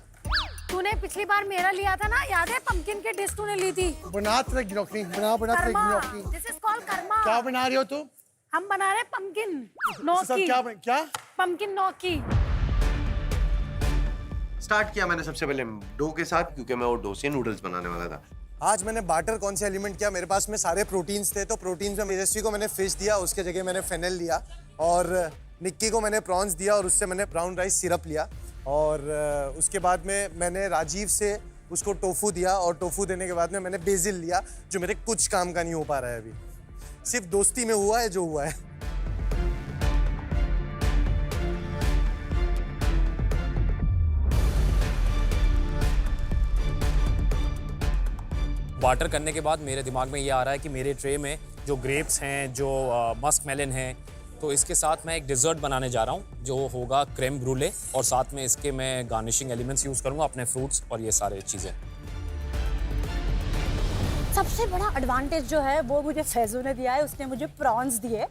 तूने पिछली बार मेरा लिया था ना, याद है? पंपकिन की डिश तूने ली थी। बना तेरे गिनौकी, बना तेरे गिनौकी। This is called karma. क्या बना रही हो तू? हम बना रहे पंपकिन सब नौकी। क्या? पंपकिन नौकी। स्टार्ट किया मैंने सबसे पहले डो के साथ, क्योंकि मैं वो डो से नूडल्स बनाने वाला था। आज मैंने बाटर कौन से एलिमेंट किया, मेरे पास में सारे प्रोटीन्स थे, तो प्रोटीन्स में मेजस्वी को मैंने फिश दिया, उसके जगह मैंने फेनल लिया, और निक्की को मैंने प्रॉन्स दिया और उससे मैंने ब्राउन राइस सिरप लिया, और उसके बाद में मैंने राजीव से उसको टोफू दिया, और टोफू देने के बाद में मैंने बेसिल लिया, जो मेरे कुछ काम का नहीं हो पा रहा है अभी, सिर्फ दोस्ती में हुआ है जो हुआ है। बाटर करने के बाद मेरे दिमाग में ये आ रहा है कि मेरे ट्रे में जो ग्रेप्स हैं, जो मस्क मेलन हैं, तो इसके साथ मैं एक डिज़र्ट बनाने जा रहा हूँ जो होगा क्रेम ब्रूले, और साथ में इसके मैं गार्निशिंग एलिमेंट्स यूज़ करूँगा, अपने फ्रूट्स और ये सारे चीज़ें। सबसे बड़ा एडवांटेज जो है वो मुझे फैजू ने दिया है। उसने मुझे प्रॉन्स दिए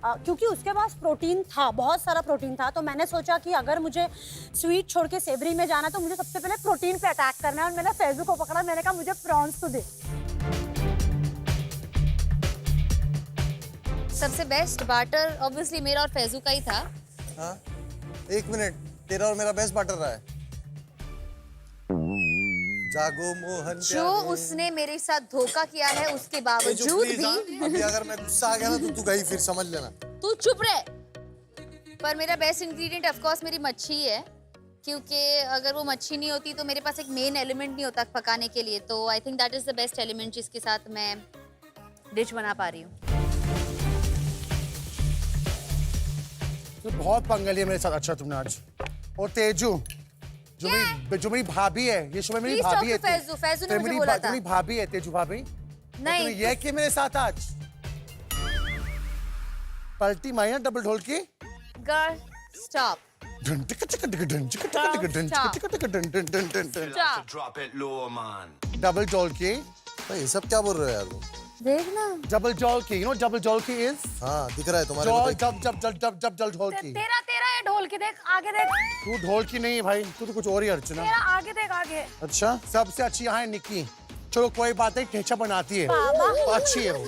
क्योंकि उसके पास प्रोटीन था, बहुत सारा प्रोटीन था, तो मैंने सोचा कि अगर मुझे स्वीट छोड़ के सेवरी में जाना तो मुझे सबसे पहले प्रोटीन पे अटैक करना है, और मैंने फैजू को पकड़ा। मैंने कहा मुझे प्रॉन्स तो दे। सबसे बेस्ट बाटर ऑब्वियसली मेरा और फैजू का ही था। हाँ, 1 मिनट, तेरा और मेरा बेस्ट बाटर रहा है। जागो मोहन जो उसने मेरे साथ धोखा किया है उसके बावजूद भी। अभी अगर मैं गुस्सा आ गया ना तो तू गई, फिर समझ लेना। तू चुप रहे। पर मेरा बेस्ट इंग्रेडिएंट ऑफ कोर्स मेरी मच्छी है, क्योंकि अगर वो मच्छी नहीं होती तो मेरे पास एक मेन एलिमेंट नहीं होता पकाने के लिए, तो I think that is the best element जिसके साथ मैं डिश बना पा रही हूँ। तो बहुत पंगा लिया मेरे साथ। अच्छा तुमने आज। और तेजू जो मेरी भाभी है, ये शो में मेरी भाभी है। फैजू ने मुझे बोला था। मेरी भाभी है तेजू भाभी। नहीं ये कि मेरे साथ आज पलटी मारी ना डबल ढोल की। गर्ल स्टॉप डबल ढोल की। ये सब क्या बोल रहे हो यार तुम? देखना डबल ढोल की, डबल ढोल की इज हाँ दिख रहा है तुम्हारे जब को जब जब जब जब जब जब ढोल की। तेरा ये ढोल की देख, आगे देख। तू ढोल की नहीं है भाई, तू तो कुछ और ही अर्चना। तेरा आगे देख, आगे। अच्छा, सबसे अच्छी यहाँ है निक्की। चलो कोई बात नहीं, ठेचा बनाती है, अच्छी है वो।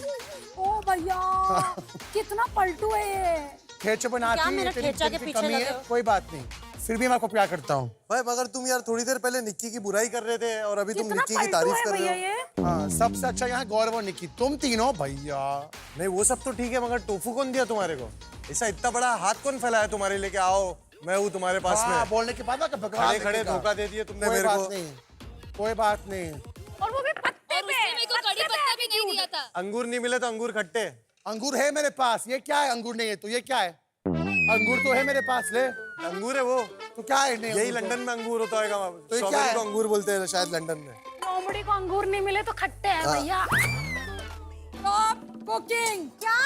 ओ भैया कितना पलटू है ये। ठेचा बनाती क्या है, मेरा तेरी ठेचा के तेरी पीछे कमी लगे है, हो? कोई बात नहीं, फिर भी मैं आपको प्यार करता हूँ। भाई मगर तुम यार थोड़ी देर पहले निक्की की बुराई कर रहे थे और अभी तुम कितना निक्की की पलटू तारीफ है कर भैया रहे हो। ये। हाँ, सबसे अच्छा यहाँ गौरव और निक्की, तुम तीनों भैया। नहीं वो सब तो ठीक है मगर टोफू कौन दिया तुम्हारे को? ऐसा इतना बड़ा हाथ कौन फैलाया तुम्हारे लिए कि आओ मैं हूँ तुम्हारे पास हाँ, में? बोलने के बाद ना भगवान खड़े खड़े देखेगा। धोखा दे दिए तुमने कोई मेरे बात को। नहीं, कोई बात नहीं। और वो भी पत्ते और उसने मेरे को कड़ी पत्ता भी नहीं दिया था। अंगूर नहीं मिले तो अंगूर खट्टे। अंगूर है मेरे पास, ये क्या है? अंगूर नहीं है तो ये क्या है? अंगूर तो है मेरे पास, ले। अंगूर है वो तो क्या है? नहीं यही अंगूर लंदन में अंगूर होता है तो ये क्या स्ट्रॉबेरी है? को अंगूर बोलते हैं शायद लंदन में। लोमड़ी को अंगूर नहीं मिले तो खट्टे हैं भैया। Stop cooking. क्या?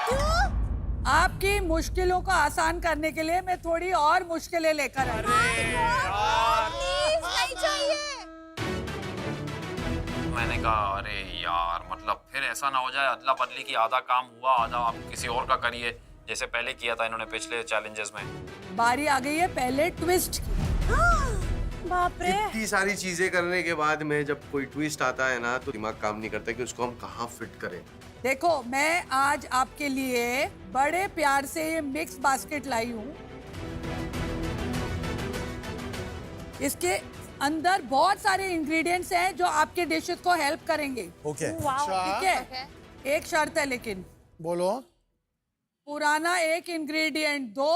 क्यों? आपकी मुश्किलों को आसान करने के लिए मैं थोड़ी और मुश्किलें लेकर आई हूं। नहीं चाहिए। मैंने कहा अरे यार मतलब फिर ऐसा ना हो जाए अदला बदली की, आधा काम हुआ आधा आप किसी और का करिए जैसे पहले किया था इन्होंने पिछले चैलेंजेस में। बारी आ गई है पहले ट्विस्ट की। बाप रे। इतनी सारी चीजें करने के बाद में जब कोई ट्विस्ट आता है ना तो दिमाग काम नहीं करता कि उसको हम कहाँ फिट करें। देखो मैं आज आपके लिए बड़े प्यार से ये मिक्स बास्केट लाई हूँ। इसके अंदर बहुत सारे इंग्रेडिएंट्स हैं जो आपके डिशेस को हेल्प करेंगे। ओके ठीक है, एक शर्त है लेकिन। बोलो। पुराना एक इंग्रेडिएंट दो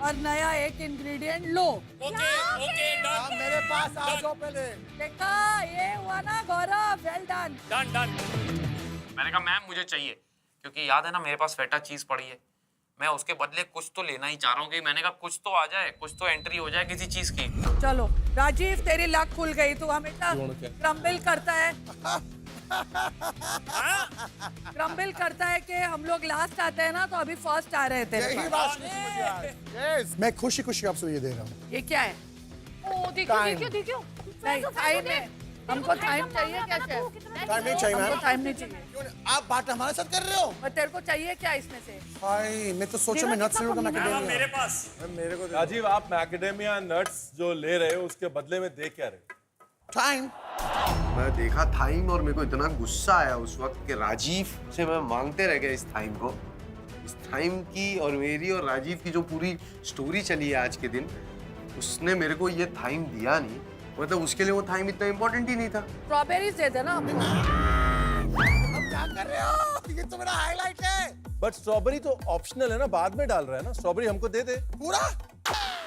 और नया एक इंग्रेडिएंट लो। आप मेरे पास आ जाओ पहले। देखा, ये हुआ ना गौरव, वेल डन। डन। मैंने कहा मैम मुझे चाहिए क्योंकि याद है ना मेरे पास फेटा चीज पड़ी है, मैं उसके बदले कुछ तो लेना ही चाह रहा हूँ कि मैंने कहा कुछ तो आ जाए, कुछ तो एंट्री हो जाए किसी चीज की। चलो राजीव, तेरी लक खुल गई, तू हमेशा क्रम्बल करता है। क्रम्बल करता है कि हम लोग लास्ट आते हैं ना तो अभी फर्स्ट आ रहे थे। यही बात मुझे आज। Yes, मैं खुशी खुशी आपसे ये दे रहा हूँ। ये क्या है? ओ देखियो देखियो। नहीं, टाइम है, हमको टाइम चाहिए। क्या चाहिए? टाइम नहीं चाहिए हमको मैम। टाइम नहीं चाहिए। क्यों नहीं? आप बात हमारे साथ कर रहे हो? पर तेरे को चाहिए क्या इसमें से? हाय, मैं तो सोचा मैं नट्स लूंगा मैकेडेमिया। मेरे पास मेरे को राजीव, आप मैकेडेमिया नट्स जो ले रहे हो उसके बदले में दे क्या रहे हो? टाइम। मैं देखा थाइम और मेरे को इतना गुस्सा आया उस वक्त कि राजीव से मैं मांगते रह गया इस थाइम को। इस थाइम की और मेरी और राजीव की जो पूरी स्टोरी चली है आज के दिन, उसने मेरे को ये थाइम दिया नहीं, मतलब उसके लिए वो थाइम इतना इम्पोर्टेंट ही नहीं था। स्ट्रॉबेरीज दे देना। अब क्या कर रहे हो? ये तो मेरा हाईलाइट है। बट स्ट्रॉबेरी तो ऑप्शनल है ना, बाद में डाल रहा है ना, स्ट्रॉबेरी हमको दे दे। पूरा?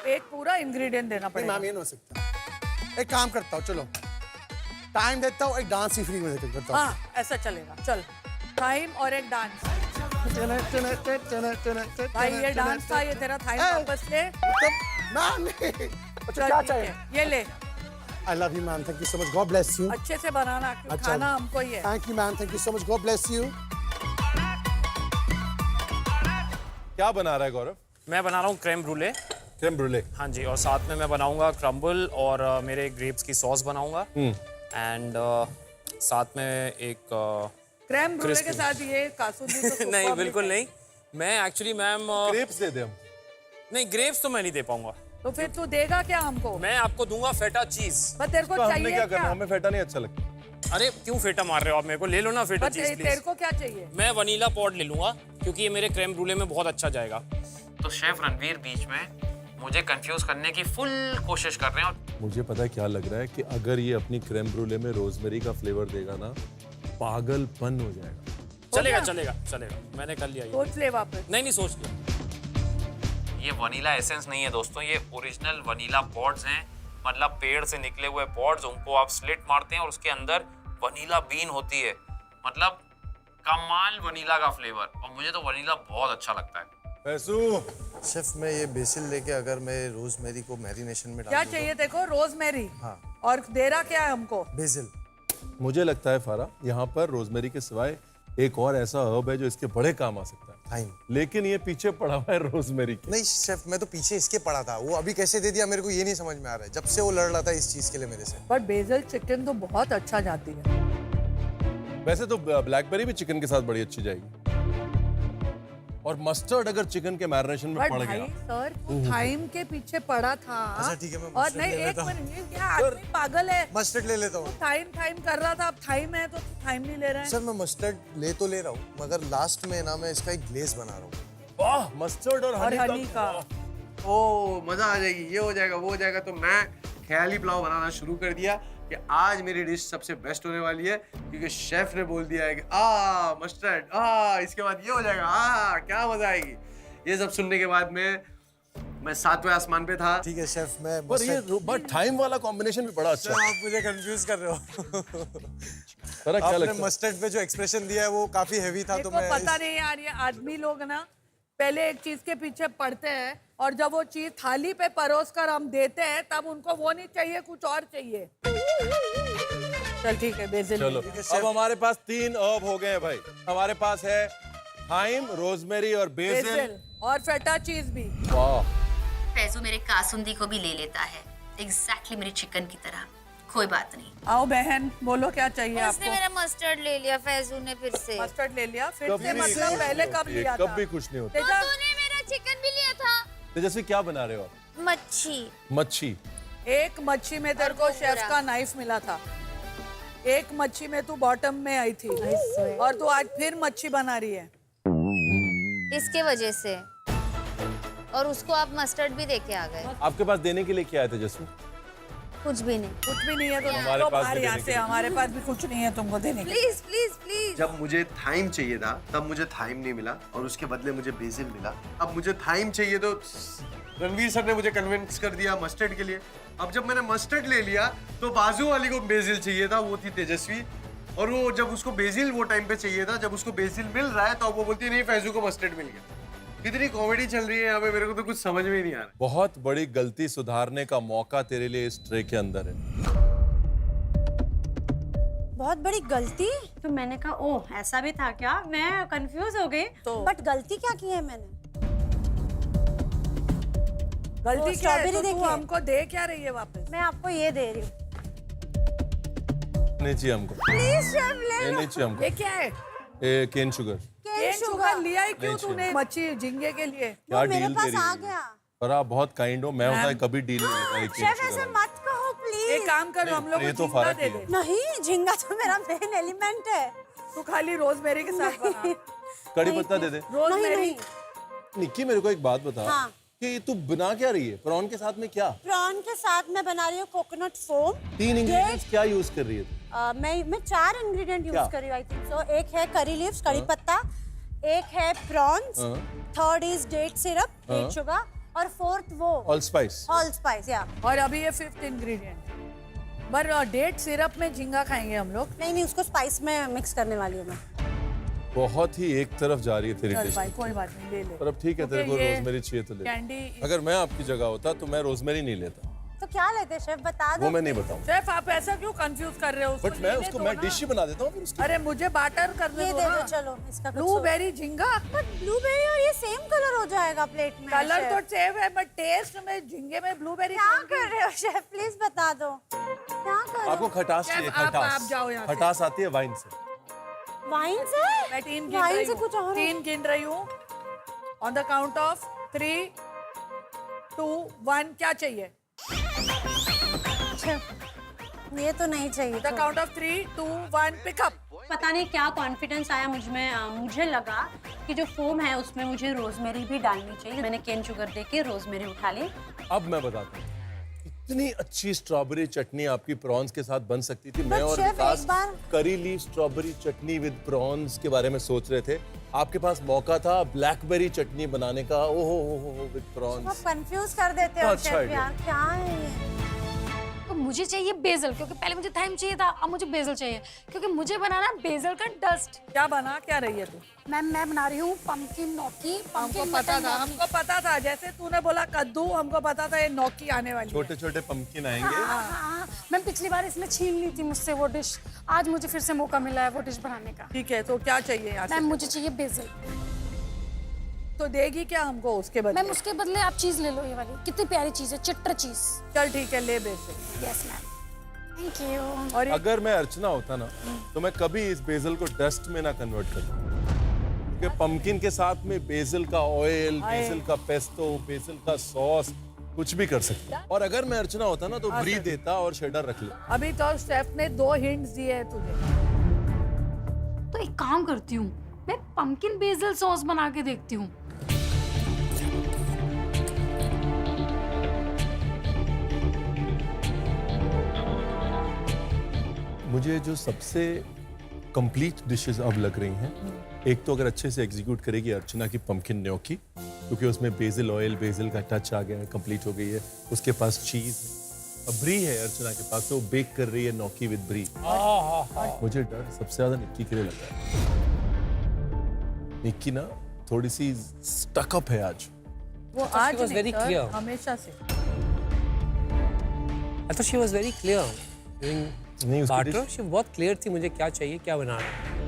एक पूरा इंग्रेडिएंट देना नहीं पड़ेगा। मैम, ये नहीं हो सकता। एक काम करता हूँ, चलो टाइम देता हूँ, एक डांस ही फ्री में करता हूँ। हाँ, ऐसा चलेगा। चल, टाइम और एक डांस। भाई ये डांस था, ये तेरा टाइम वापस ले। मैम नहीं। अच्छा चल, क्या ठीक चाहिए? है, ये ले। I love you ma'am, thank you so much, God bless you. अच्छे से बनाना, क्योंकि अच्छा। खाना हमको ही है। Thank you ma'am, thank you so much, God bless you. क्या बना रहा है गौरव? मैं बना रहा हूँ क्रेम ब्रूले। क्रेम ब्रूले। हाँ जी, और साथ में मैं बनाऊंगा क्रम्बल और मेरे ग्रेप्स की सॉस बनाऊंगा एंड साथ में एक क्रेम ब्रूले के crispy। साथ ये कासूंदी तो नहीं superb बिल्कुल लिखा है। नहीं, मैं एक्चुअली मैम ग्रेप्स दे दे हम। नहीं ग्रेप्स तो मैं नहीं दे पाऊंगा, तो फिर तू देगा क्या हमको? मैं आपको दूंगा फेटा चीज। पर तेरे को तो हमने चाहिए क्या करना? क्या? हमें फेटा नहीं अच्छा लगता। अरे क्यों फेटा मार रहे हो आप मेरे को? ले लो ना फेटा पर चीज तेरे प्लीज। को क्या चाहिए? मैं वनीला पॉड ले लूंगा क्योंकि ये मेरे क्रेम ब्रूले में बहुत अच्छा जाएगा। तो शेफ रणवीर बीच में मुझे कंफ्यूज करने की फुल कोशिश कर रहे हैं और मुझे पता है क्या लग रहा है कि अगर ये अपनी क्रेम ब्रूले में रोजमेरी का फ्लेवर देगा ना, पागलपन हो जाएगा। चलेगा चलेगा चलेगा, मैंने कर लिया ये। सोच ले वापस। नहीं सोच लिया। ये वनीला एसेंस नहीं है दोस्तों, ये ओरिजिनल वनीला पॉड्स हैं, मतलब पेड़ से निकले हुए पॉड्स, उनको आप स्लिट मारते हैं और उसके अंदर वनीला बीन होती है, मतलब कमाल वनीला का फ्लेवर, और मुझे तो वनीला बहुत अच्छा लगता है। पैसू, शेफ मैं ये बेसिल लेके अगर मैं रोजमेरी को मैरिनेशन में क्या डाल चाहिए देखो? रोजमेरी। हाँ। और दे रहा क्या है हमको? बेसिल। मुझे लगता है फारा, यहाँ पर रोजमेरी के सिवाय एक और ऐसा हर्ब है जो इसके बड़े काम आ सकता है। थाइम। लेकिन ये पीछे पड़ा हुआ है रोजमेरी के। नहीं शेफ, मैं तो पीछे इसके पड़ा था, वो अभी कैसे दे दिया मेरे को ये नहीं समझ में आ रहा है, जब से वो लड़ रहा था इस चीज के लिए मेरे से। बट बेसिल चिकन तो बहुत अच्छा जाती है। वैसे तो ब्लैकबेरी भी चिकन के साथ बड़ी अच्छी जाएगी, और मस्टर्ड अगर चिकन के मैरिनेशन में बट पड़ भाई गया। सर थाइम के पीछे पड़ा था। अच्छा ठीक है, मैं और मस्टर्ड नहीं, ले एक लेता हूँ। मिनट, ये क्या आदमी पागल है? मस्टर्ड ले लेता हूँ। थाइम कर रहा था, अब थाइम है तो थाइम नहीं ले रहे हैं। सर मैं मस्टर्ड ले तो ले रहा हूँ, मगर लास्ट में ना मैं इसका एक ग्लेज बना रहा हूँ। वाह, मस्टर्ड और हनी का। ओ मजा आ जाएगी, ये हो जाएगा वो हो जाएगा। तो मैं ख्याली पुलाव बनाना शुरू कर दिया कि आज मेरी डिश सबसे बेस्ट होने वाली है, क्योंकि शेफ ने बोल दिया है कि मस्टर्ड इसके बाद ये हो जाएगा, क्या मजा आएगी। ये सब सुनने के बाद में मैं 7वें आसमान पे था। ठीक है शेफ, मैं पर ये बट टाइम वाला कॉम्बिनेशन भी बड़ा अच्छा सर है। आप मुझे कंफ्यूज कर रहे हो। फर्क क्या आपने लगता है? मस्टर्ड पे जो एक्सप्रेशन दिया है वो काफी हेवी था, तो देखो मैं पता नहीं यार, ये आदमी लोग ना पहले एक चीज के पीछे पड़ते हैं और जब वो चीज थाली पे परोस कर हम देते हैं तब उनको वो नहीं चाहिए, कुछ और चाहिए। चल ठीक है, बेसिल। चलो अब हमारे पास 3 हर्ब हो गए हैं भाई। हमारे पास है थाइम, रोजमेरी और बेसिल और फेटा चीज भी। वाह, फैजू मेरे कासुंदी को भी ले लेता है, एग्जैक्टली मेरे चिकन की तरह। कोई बात नहीं। आओ बहन, बोलो क्या चाहिए उसने आपको? मेरा मस्टर्ड ले लिया फैजू ने फिर से। मस्टर्ड ले लिया फिर कभी से? मतलब पहले कब लिया था? कभी कुछ नहीं होता। तो तूने मेरा चिकन भी लिया था। तेजस्वी क्या बना रहे हो आप? मच्छी। मच्छी। एक मच्छी में तेरे को शेफ का नाइफ मिला था, एक मच्छी में तू बॉटम में आई थी, और तू आज फिर मच्छी बना रही है। इसके वजह से। और उसको आप मस्टर्ड भी देके आ गए। आपके पास देने के लिए क्या है तेजस्वी? कुछ भी नहीं। कुछ भी नहीं है तो हमारे निकलो पास बाहर भी यहाँ देने से, के लिए। हमारे पास भी कुछ नहीं है तुमको देने के लिए। Please please please. जब मुझे थाइम चाहिए था तब मुझे थाइम नहीं मिला, और उसके बदले मुझे बेसिल मिला। अब मुझे थाइम चाहिए तो रणवीर सर ने मुझे कन्विंस कर दिया मस्टर्ड के लिए। अब जब मैंने मस्टर्ड ले लिया तो बाजू वाली को बेसिल चाहिए था, वो थी तेजस्वी। और वो जब उसको बेसिल वो टाइम पे चाहिए था, जब उसको बेसिल मिल रहा है तो अब वो बोलती है नहीं फैजू को मस्टर्ड मिल गया। कितनी कॉमेडी चल रही है यहाँ पे, मेरे को तो कुछ समझ में ही नहीं आ रहा। बहुत बड़ी गलती सुधारने का मौका तेरे लिए इस ट्रे के अंदर है। बहुत बड़ी गलती? तो मैंने कहा ओह ऐसा भी था क्या, मैं कंफ्यूज हो गई। बट गलती क्या की है मैंने? गलती क्या है? स्ट्रॉबेरी तो तू देखिए। हमको दे क्या रही है वापस? मैं आपको ये दे रही हूँ। नहीं चाहिए हमको, प्लीज शेफ ले ये लो। नहीं चाहिए हमको। ये क्या है? ये केन शुगर। केन शुगर लिया ही क्यों नहीं चाहिए। तूने मच्छी झींगे के लिए? क्या वो मेरे डील पास तेरी आ है? गया। पर आप बहुत काइंड हो, मैं होता है कभी डील नहीं लेता। ये केन शेफ शुगर ऐसे वाला। मत कहो प्लीज। एक काम करो, हम लोग ये को तो झींगा फर्क दे ही दे। है। नहीं, झींगा तो मेरा मेन एलिमेंट है। तू खाली रोजमेरी के साथ बना। कड़ी पत्ता दे दे। रोजमेरी। नहीं। निक्की मेरे को एक बात बता हाँ। कि तू बना क्या रही है प्रॉन के साथ में? क्या प्रॉन के साथ मैं बना रही हूँ कोकोनट फोम। 3 इंग्रेडिएंट्स क्या यूज कर रही है तू? मैं 4 इंग्रेडिएंट क्या? यूज कर रही हूँ आई थिंक सो। एक है करी लीव्स, कड़ी पत्ता, एक है prawns, third is date syrup, date sugar, और फोर्थ वो ऑल स्पाइस। Allspice. या और अभी ये 5th इंग्रेडिएंट। पर डेट सिरप में झींगा खाएंगे हम लोग। नहीं, उसको स्पाइस में मिक्स करने वाली हूँ मैं। बहुत ही एक तरफ जा रही है तेरी चल डिश। भाई कोई बात नहीं, ले ले। पर अब ठीक है, तेरे को क्योंकि ये रोजमेरी चाहिए तो ले। कैंडी। अगर मैं आपकी जगह होता तो मैं रोजमेरी नहीं लेता। तो क्या लेते शेफ, बता दो। वो मैं नहीं बताऊं। शेफ आप ऐसा क्यों कंफ्यूज कर रहे हो? बट मैं उसको मैं डिश ही बना देता हूँ फिर उसकी। अरे मुझे बाटर करने ये दो दे ना। दो, चलो इसका कुछ ब्लूबेरी झींगा। बट ब्लूबेरी और ये सेम कलर हो जाएगा प्लेट में। कलर तो शेफ। सेम है बट टेस्ट में झींगे में ब्लूबेरी। क्या कर रहे हो शेफ, प्लीज बता दो क्या कर रहे हो? आपको खटास चाहिए? शेफ, आप खटास जाओ यहाँ से। खटास आती है वाइन से। वाइन से? मैं 3 गिन वाइन रही से हूँ। कुछ और 3 गिन रही हूँ। ऑन द काउंट ऑफ 3, 2, 1 क्या चाहिए? ये तो नहीं चाहिए। The count of 3, 2, 1 pickup. पता नहीं क्या कॉन्फिडेंस आया मुझ में। मुझे लगा कि जो फोम है उसमें मुझे रोजमेरी भी डालनी चाहिए। मैंने केन शुगर देके रोजमेरी उठा ली। अब मैं बताता हूँ, इतनी अच्छी स्ट्रॉबेरी चटनी आपकी प्रॉन्स के साथ बन सकती थी। मैं और शेफ, विकास एक बार- curry leaf strawberry chutney with prawns के बारे में सोच रहे थे। आपके पास मौका था ब्लैकबेरी चटनी बनाने का। ओहो विद आप प्रॉन्स। कंफ्यूज कर देते हो अच्छा शेफ idea। यार, क्या है ये? तो क्योंकि मुझे चाहिए बेसल, क्योंकि पहले मुझे थाइम चाहिए था, अब मुझे बेसल चाहिए, क्योंकि मुझे बनाना बेसल का डस्ट। क्या बना क्या रही है तू? मैम मैं बना रही हूँ पम्पकिन नौकी। हमको पता था, जैसे तूने बोला कद्दू, हमको पता था ये नौकी आने वाली है। छोटे छोटे पंपकिन आएंगे। हाँ, मैम पिछली बार इसने छीन ली थी मुझसे वो डिश, आज मुझे फिर से मौका मिला है वो डिश बनाने का। ठीक है, तो क्या चाहिए यहाँ से? मैम मुझे चाहिए बेसल। तो देगी क्या हमको उसके बदले? मैम उसके बदले आप चीज ले लो, ये वाली कितनी प्यारी चीज है, चट्टर चीज। चल ठीक है, ले basil. Yes ma'am, thank you. और अगर मैं अर्चना होता ना तो मैं कभी इस बेसल को डस्ट में ना कन्वर्ट करता, क्योंकि पंपकिन के साथ में बेसल का ऑयल, बेसल का पेस्टो, बेसल का सॉस कुछ भी कर सकता। और अगर मैं अर्चना होता ना तो ब्री देता और शेडर रख ले। अभी तो शेफ ने 2 हिंट्स दिए हैं तुझे। तो एक काम करती हूँ, मैं पम्पकिन बेसल सॉस बना के देखती हूँ। मुझे जो सबसे कंप्लीट डिशेस अब लग रही हैं, एक तो अगर अच्छे से एग्जीक्यूट करेगी अर्चना की पंपकिन न्योकी, क्योंकि उसमें बेसिल ऑयल, बेसिल का टच आ गया है, कंप्लीट हो गई है। उसके पास चीज, ब्री है अर्चना के पास, तो वो बेक कर रही है न्योकी विद ब्री। मुझे डर सबसे ज्यादा निक्की के लिए लगा है। निक्की ना थोड़ी सी स्टक अप है आज। वो आज was very नहीं, clear. हमेशा से। I thought she was very clear during नहीं, उसकी barter. dish- she बहुत क्लियर थी मुझे क्या चाहिए, क्या बनाना है।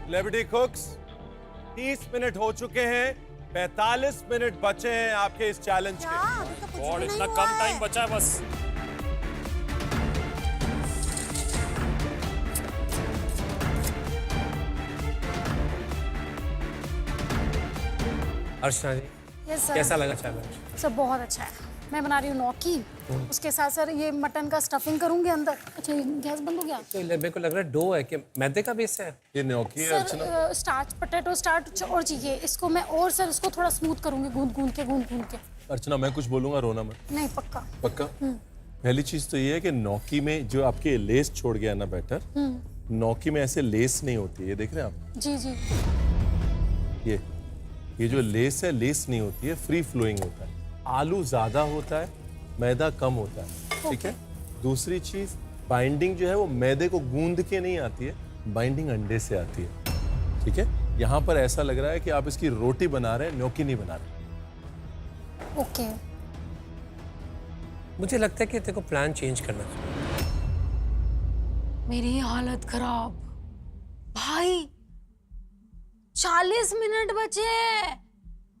सेलिब्रिटी कुक्स 30 मिनट हो चुके हैं, 45 मिनट बचे हैं आपके इस चैलेंज के। और इतना कम टाइम बचा है बस। अर्चना जी यस सर। कैसा लगा चैलेंज? सब बहुत अच्छा है। मैं बना रही हूँ नौकी, उसके साथ सर ये मटन का स्टफिंग करूंगी अंदर। अच्छा गैस बंद हो गया? तो मेरे को लग रहा है डो है कि मैदे का बेस है। ये न्योकी है अर्चना। सर स्टार्च, पोटैटो स्टार्च और चाहिए इसको मैं, और सर इसको थोड़ा स्मूथ करूंगी गूंद के। अर्चना मैं कुछ बोलूंगा रोना मत। नहीं पक्का। पक्का? पहली चीज तो ये है कि नौकी में जो आपके लेस छोड़ गया ना बैटर, नौकी में ऐसे लेस नहीं होती है, देख रहे हैं आप? जी जी। ये जो लेस है, लेस नहीं होती है, फ्री फ्लोइंग होता है। आलू ज्यादा होता है, मैदा कम होता है, ठीक है? दूसरी चीज, बाइंडिंग जो है वो मैदे को गूंद के नहीं आती है, बाइंडिंग अंडे से आती है, ठीक है? यहाँ पर ऐसा लग रहा है कि आप इसकी रोटी बना रहे हैं, न्योकी नहीं बना रहे। ओके। मुझे लगता है कि तेरे को प्लान चेंज करना चाहिए। मेरी हालत खराब भाई, 40 मिनट बचे हैं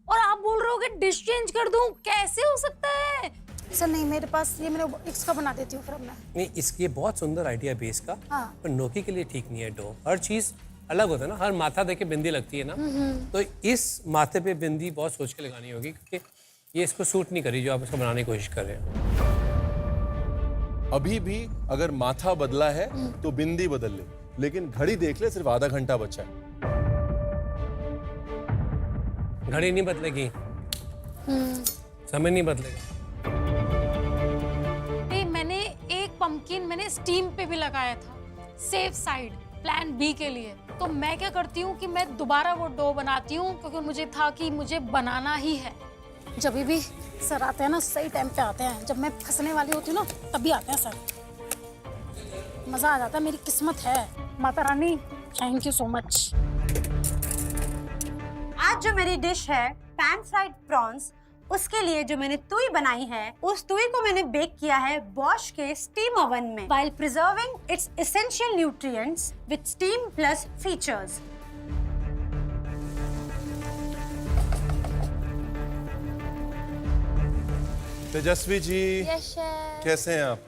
और आप बोल रहे हो कि डिश चेंज कर दूं? कैसे हो सकता है सर? नहीं मेरे पास ये, मैं इसका बना देती हूँ फिर मैं। नहीं, इसके बहुत सुंदर आइडिया बेस का, हाँ। पर नौकी के लिए ठीक नहीं है डो। हर चीज अलग होता है ना, हर माथा देके बिंदी लगती है ना, तो इस माथे पे बिंदी बहुत सोच के लगानी होगी, क्योंकि ये इसको सूट नहीं करी जो आप इसको बनाने की कोशिश कर रहे हैं। अभी भी अगर माथा बदला है तो बिंदी बदल ले, लेकिन घड़ी देख ले, सिर्फ आधा घंटा बचा है। घड़ी नहीं बदलेगी, समय नहीं बदलेगा। मैंने एक पंपकिन मैंने स्टीम पे भी लगाया था, सेफ साइड, प्लान बी के लिए। तो मैं क्या करती हूँ कि मैं दोबारा वो डो बनाती हूँ, क्योंकि मुझे था कि मुझे बनाना ही है। जब भी सर आते हैं ना, सही टाइम पे आते हैं, जब मैं फंसने वाली होती हूँ ना तभी आते हैं सर। मजा आ जाता है, मेरी किस्मत है। Mata Rani thank you so much. आज जो मेरी डिश है पैन फ्राइड प्रॉन्स, उसके लिए जो मैंने तुई बनाई है, उस तुई को मैंने बेक किया है बॉश के स्टीम ओवन में, while preserving its essential nutrients with steam plus features. Tejasswi ji yes chef. कैसे हैं आप?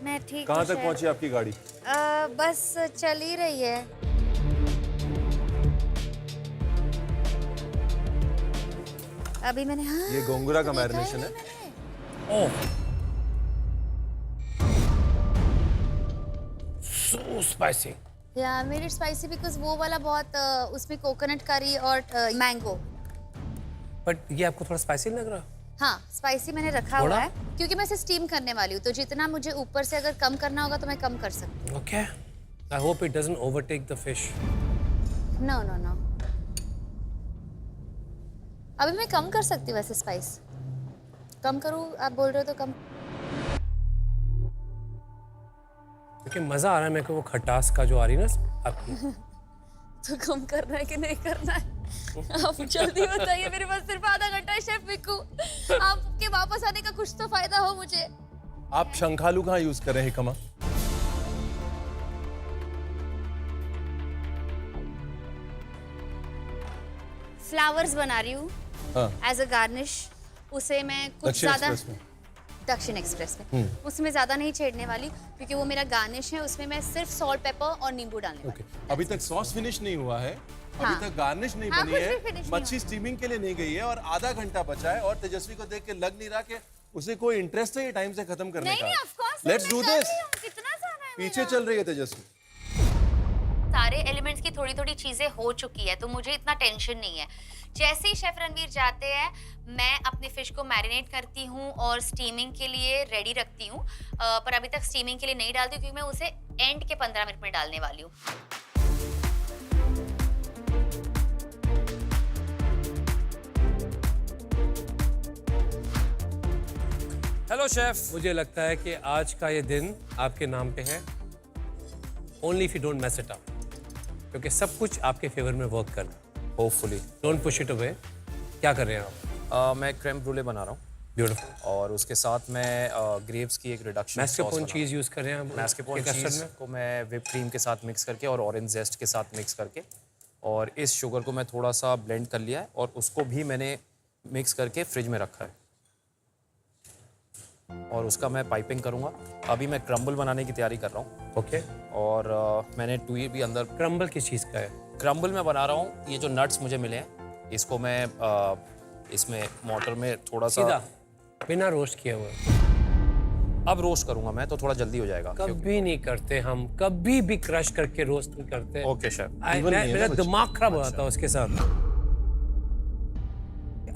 मैं ठीक कहाँ हूँ तक शेफ। पहुंची आपकी गाड़ी? बस चल ही रही है। अभी मैंने, हाँ, ये गोंगुरा का देखा ही मैरिनेशन है। नहीं मैंने। ओह, so spicy. या मेड इट स्पाइसी बिकॉज वो वाला बहुत उसमें कोकोनट करी और मैंगो। बट ये आपको थोड़ा स्पाइसी लग रहा? हाँ स्पाइसी मैंने रखा हुआ है क्योंकि मैं इसे स्टीम करने वाली हूँ, तो जितना मुझे ऊपर से अगर कम करना होगा तो मैं कम कर सकती हूँ। Okay. I hope it doesn't overtake the fish. No no no. अभी मैं कम कर सकती हूँ वैसे स्पाइस, कम करूँ आप बोल रहे हो तो कम। क्योंकि मजा आ रहा है मेरे को वो खटास का जो आ रही है ना आपकी। तो कम करना है कि नहीं करना है आप जल्दी बताइए, मेरे पास सिर्फ आधा घंटा है शेफ मिक्कू, आपके वापस आने का कुछ तो फायदा हो मुझे। आप शंखालू कहाँ यूज कर रहे हैं हिकमा? फ्लावर्स बना रही हूँ हाँ। एज अ गार्निश, उसे मैं कुछ दक्षिण ज्यादा एक्सप्रेस में। दक्षिण एक्सप्रेस में उसमें ज्यादा नहीं छेड़ने वाली, क्योंकि वो मेरा गार्निश है, उसमें मैं सिर्फ सॉल्ट पेपर और नींबू डालने वाली ओके, अभी तक सॉस फिनिश नहीं हुआ है, हाँ। अभी तक गार्निश नहीं हाँ, बनी कुछ भी है, finish नहीं मच्छी हुआ। स्टीमिंग के लिए नहीं गई है और आधा घंटा बचा है और तेजस्वी को देख के लग नहीं रहा कि उसे कोई इंटरेस्ट है ये टाइम से खत्म करने नहीं का। नहीं, of course let's do this. कितना सारा है पीछे मेरा। चल रही है तेजस्वी। सारे एलिमेंट्स की थोड़ी थोड़ी चीजें हो चुकी है, तो मुझे इतना टेंशन नहीं है। जैसे ही शेफ रणवीर जाते हैं, मैं अपनी फिश को मैरिनेट करती हूँ और स्टीमिंग के लिए रेडी रखती हूँ, पर अभी तक स्टीमिंग के लिए नहीं डालती क्योंकि मैं उसे एंड के 15 मिनट में डालने वाली हूँ। Hello chef. मुझे लगता है कि आज का ये दिन आपके नाम पे है, only if you don't mess it up, क्योंकि सब कुछ आपके फेवर में वर्क करना। Hopefully. Don't push it away. क्या कर रहे हैं आप? मैं क्रेम ब्रूले बना रहा हूँ ब्यूटीफुल। और उसके साथ मैं ग्रेप्स की एक रिडक्शन मैस्कार्पोने चीज़ यूज़ कर रहे हैं आप मैस्कार्पोने के कस्टर्ड चीज़ में? को मैं व्हिप क्रीम के साथ मिक्स करके और ऑरेंज जेस्ट के साथ मिक्स करके, और इस शुगर को मैं थोड़ा सा ब्लेंड कर लिया है और उसको भी मैंने मिक्स करके फ्रिज में रखा है और उसका मैं पाइपिंग करूँगा। अभी मैं क्रम्बल बनाने की तैयारी कर रहा हूँ। ओके। और मैंने ट्वी भी अंदर। क्रम्बल किस चीज़ का है? क्रम्बल मैं बना रहा हूँ, ये जो नट्स मुझे मिले हैं इसको मैं इसमें मोटर में थोड़ा सा सीधा बिना रोस्ट किए हुए। अब रोस्ट करूंगा मैं तो थोड़ा जल्दी हो जाएगा। कभी नहीं करते हम, कभी भी क्रश करके रोस्ट नहीं करते। Okay chef. मेरा दिमाग खराब हो जाता है उसके साथ।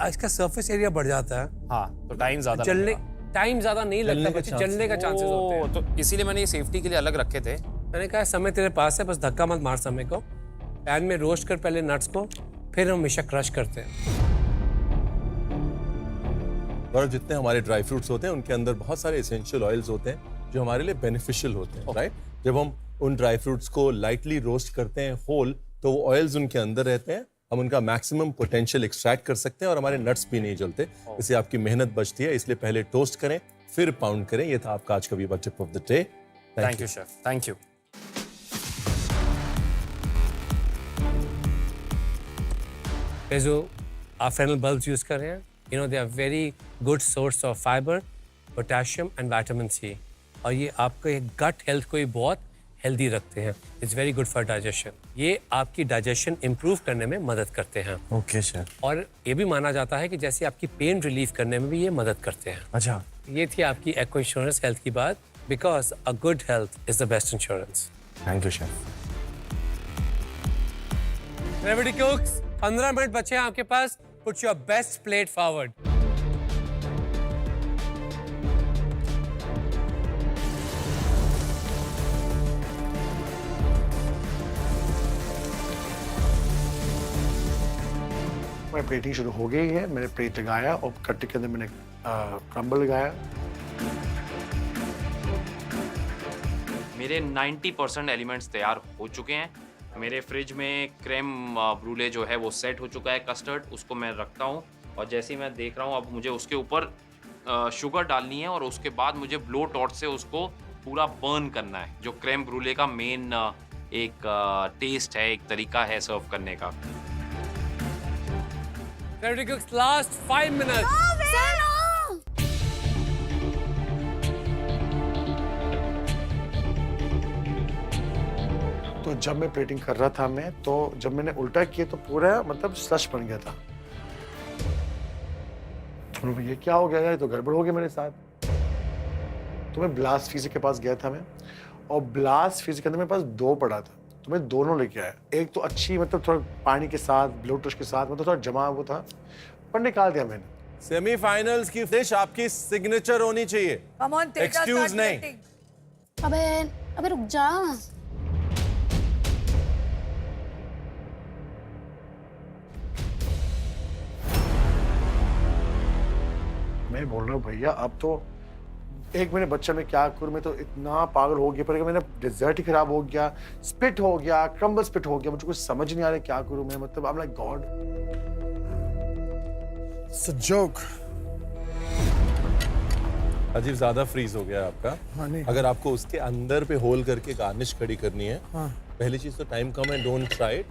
इसका सरफेस एरिया बढ़ जाता है। हाँ, तो टाइम ज्यादा जलने टाइम ज्यादा नहीं लगता, बल्कि जलने का चांसेस होते हैं। तो इसीलिए मैंने ये सेफ्टी के लिए अलग रखे थे। मैंने कहा समय तेरे पास है, बस धक्का मत मार समय को। पैन में रोस्ट कर पहले नट्स को, फिर हम हमेशा क्रश करते हैं। और जितने हमारे ड्राई फ्रूट्स होते हैं उनके अंदर बहुत सारे एसेंशियल ऑयल्स होते हैं जो हमारे लिए बेनिफिशियल होते हैं, राइट? जब हम उन ड्राई फ्रूट्स को लाइटली रोस्ट करते हैं होल, तो वो ऑयल्स उनके अंदर रहते हैं, हम उनका मैक्सिमम पोटेंशियल एक्सट्रैक्ट कर सकते हैं और हमारे नट्स भी नहीं जलते। इससे आपकी मेहनत बचती है, इसलिए पहले टोस्ट करें फिर पाउंड करें। ये था आपका आज का वीवर tip of the day. Thank you chef, thank you. जो आप फेनल बल्ब्स यूज कर रहे हैं, you know, they are very good source of fiber, potassium and vitamin C, और ये आपके गट हेल्थ को भी बहुत हेल्दी रखते हैं। It's very good for digestion. ये आपकी डाइजेशन इंप्रूव करने में मदद करते हैं। Okay chef. और ये भी माना जाता है कि जैसे आपकी पेन रिलीफ करने में भी ये मदद करते हैं। अच्छा, ये थी आपकी एको इंश्योरेंस हेल्थ की बात, because a good health is the best insurance. Thank you chef. रेवडी कुक्स, 15 मिनट बचे हैं आपके पास। Put your best plate forward. मेरी प्लेटिंग शुरू हो गई है। मैंने प्लेट लगाया और कट्टे के अंदर मैंने क्रम्बल लगाया। मेरे 90% एलिमेंट्स तैयार हो चुके हैं। मेरे फ्रिज में क्रेम ब्रूले जो है वो सेट हो चुका है, कस्टर्ड, उसको मैं रखता हूँ। और जैसे ही मैं देख रहा हूँ, अब मुझे उसके ऊपर शुगर डालनी है और उसके बाद मुझे ब्लो टॉर्च से उसको पूरा बर्न करना है, जो क्रेम ब्रूले का मेन एक टेस्ट है, एक तरीका है सर्व करने का। Ready cooks, last 5 minutes. तो जब मैं प्लेटिंग कर रहा था तो जब मैंने उल्टा किया तो पूरा मतलब स्लश बन गया था। तो ये क्या हो गया यार, ये तो गड़बड़ हो गया मेरे साथ। तो मैं ब्लास्ट फिजिक के पास गया था और ब्लास्ट फिजिक के अंदर मेरे पास 2 पड़ा था, तो मैं दोनों लेके आया। एक तो अच्छी मतलब थोड़ा पानी के साथ, ब्लूटूथ के साथ, मतलब थोड़ा जमा वो था, पर निकाल दिया मैंने। सेमीफाइनल्स की डिश आपकी सिग्नेचर होनी चाहिए, Come on, Teja, excuse start नहीं। plating. अबे रुक जा। मैं बोल रहा हूँ भैया अब तो एक महीने बच्चा मैं क्या करूँ, मैं तो इतना पागल हो गया, पर मेरा डिजर्ट ही खराब हो गया, स्पिट हो गया, क्रम्बल स्पिट हो गया, मुझे कुछ समझ नहीं आ रहा क्या करूँ मैं, मतलब I am like God, it's a joke. अजीब ज्यादा फ्रीज हो गया आपका। हाँ, नहीं। अगर आपको उसके अंदर पे होल करके गार्निश खड़ी करनी है, हाँ। पहली चीज तो टाइम कम है, डोंट ट्राई इट,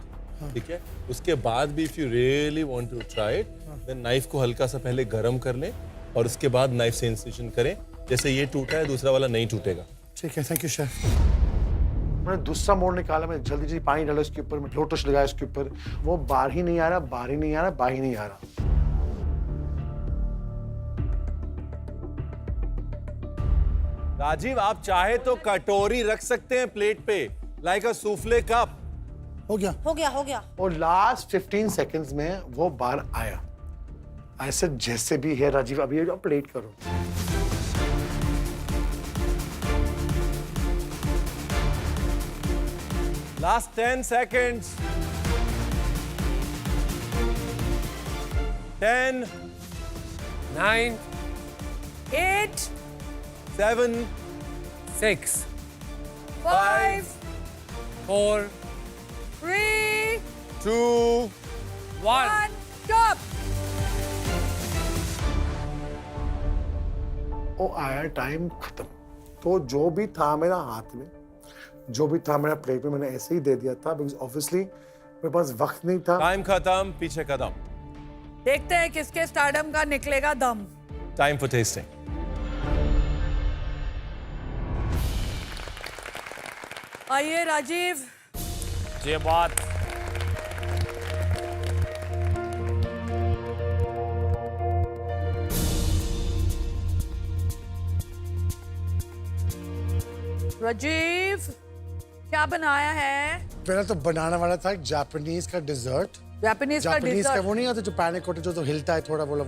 ठीक है। उसके बाद भी if you really want to try it, then knife को हल्का सा पहले गरम कर लें और उसके बाद नाइफ से इंसिजन करें। जैसे ये टूटा है, दूसरा वाला नहीं टूटेगा। ठीक है, थैंक यू शेफ। मैंने दूसरा मोड़ निकाला, मैं जल्दी जल्दी पानी डाला उसके ऊपर, मैं लोटस लगाया उसके ऊपर, वो बाहर ही नहीं आ रहा, बाहर ही नहीं आ रहा, बाहर ही नहीं आ रहा। राजीव, आप चाहे तो कटोरी रख सकते हैं प्लेट पे, लाइक अ सूफले कप। हो गया हो गया हो गया। और लास्ट 15 सेकंड्स में वो बाहर आया। ऐसे जैसे भी है राजीव, अभी ये प्लेट करो। Last 10 seconds. 10, 9, 8, 7, 6, 5, 4, 3, 2, 1. stop. वो आया, टाइम खत्म। तो जो भी था मेरा हाथ में, जो भी था मेरा प्लेट में, मैंने ऐसे ही दे दिया था, बिकॉज ऑब्वियसली मेरे पास वक्त नहीं था। टाइम खत्म, पीछे कदम। देखते हैं किसके स्टारडम का निकलेगा दम। Time for testing. आइए राजीव। ये बात राजीव, क्या बनाया है? पहले तो बनाने वाला था एक जापानीज का डिजर्ट। जापानीज का जापानीज का डिजर्ट। वो नहीं आता जो पैनिक होता जो तो हिलता है थोड़ा, बोला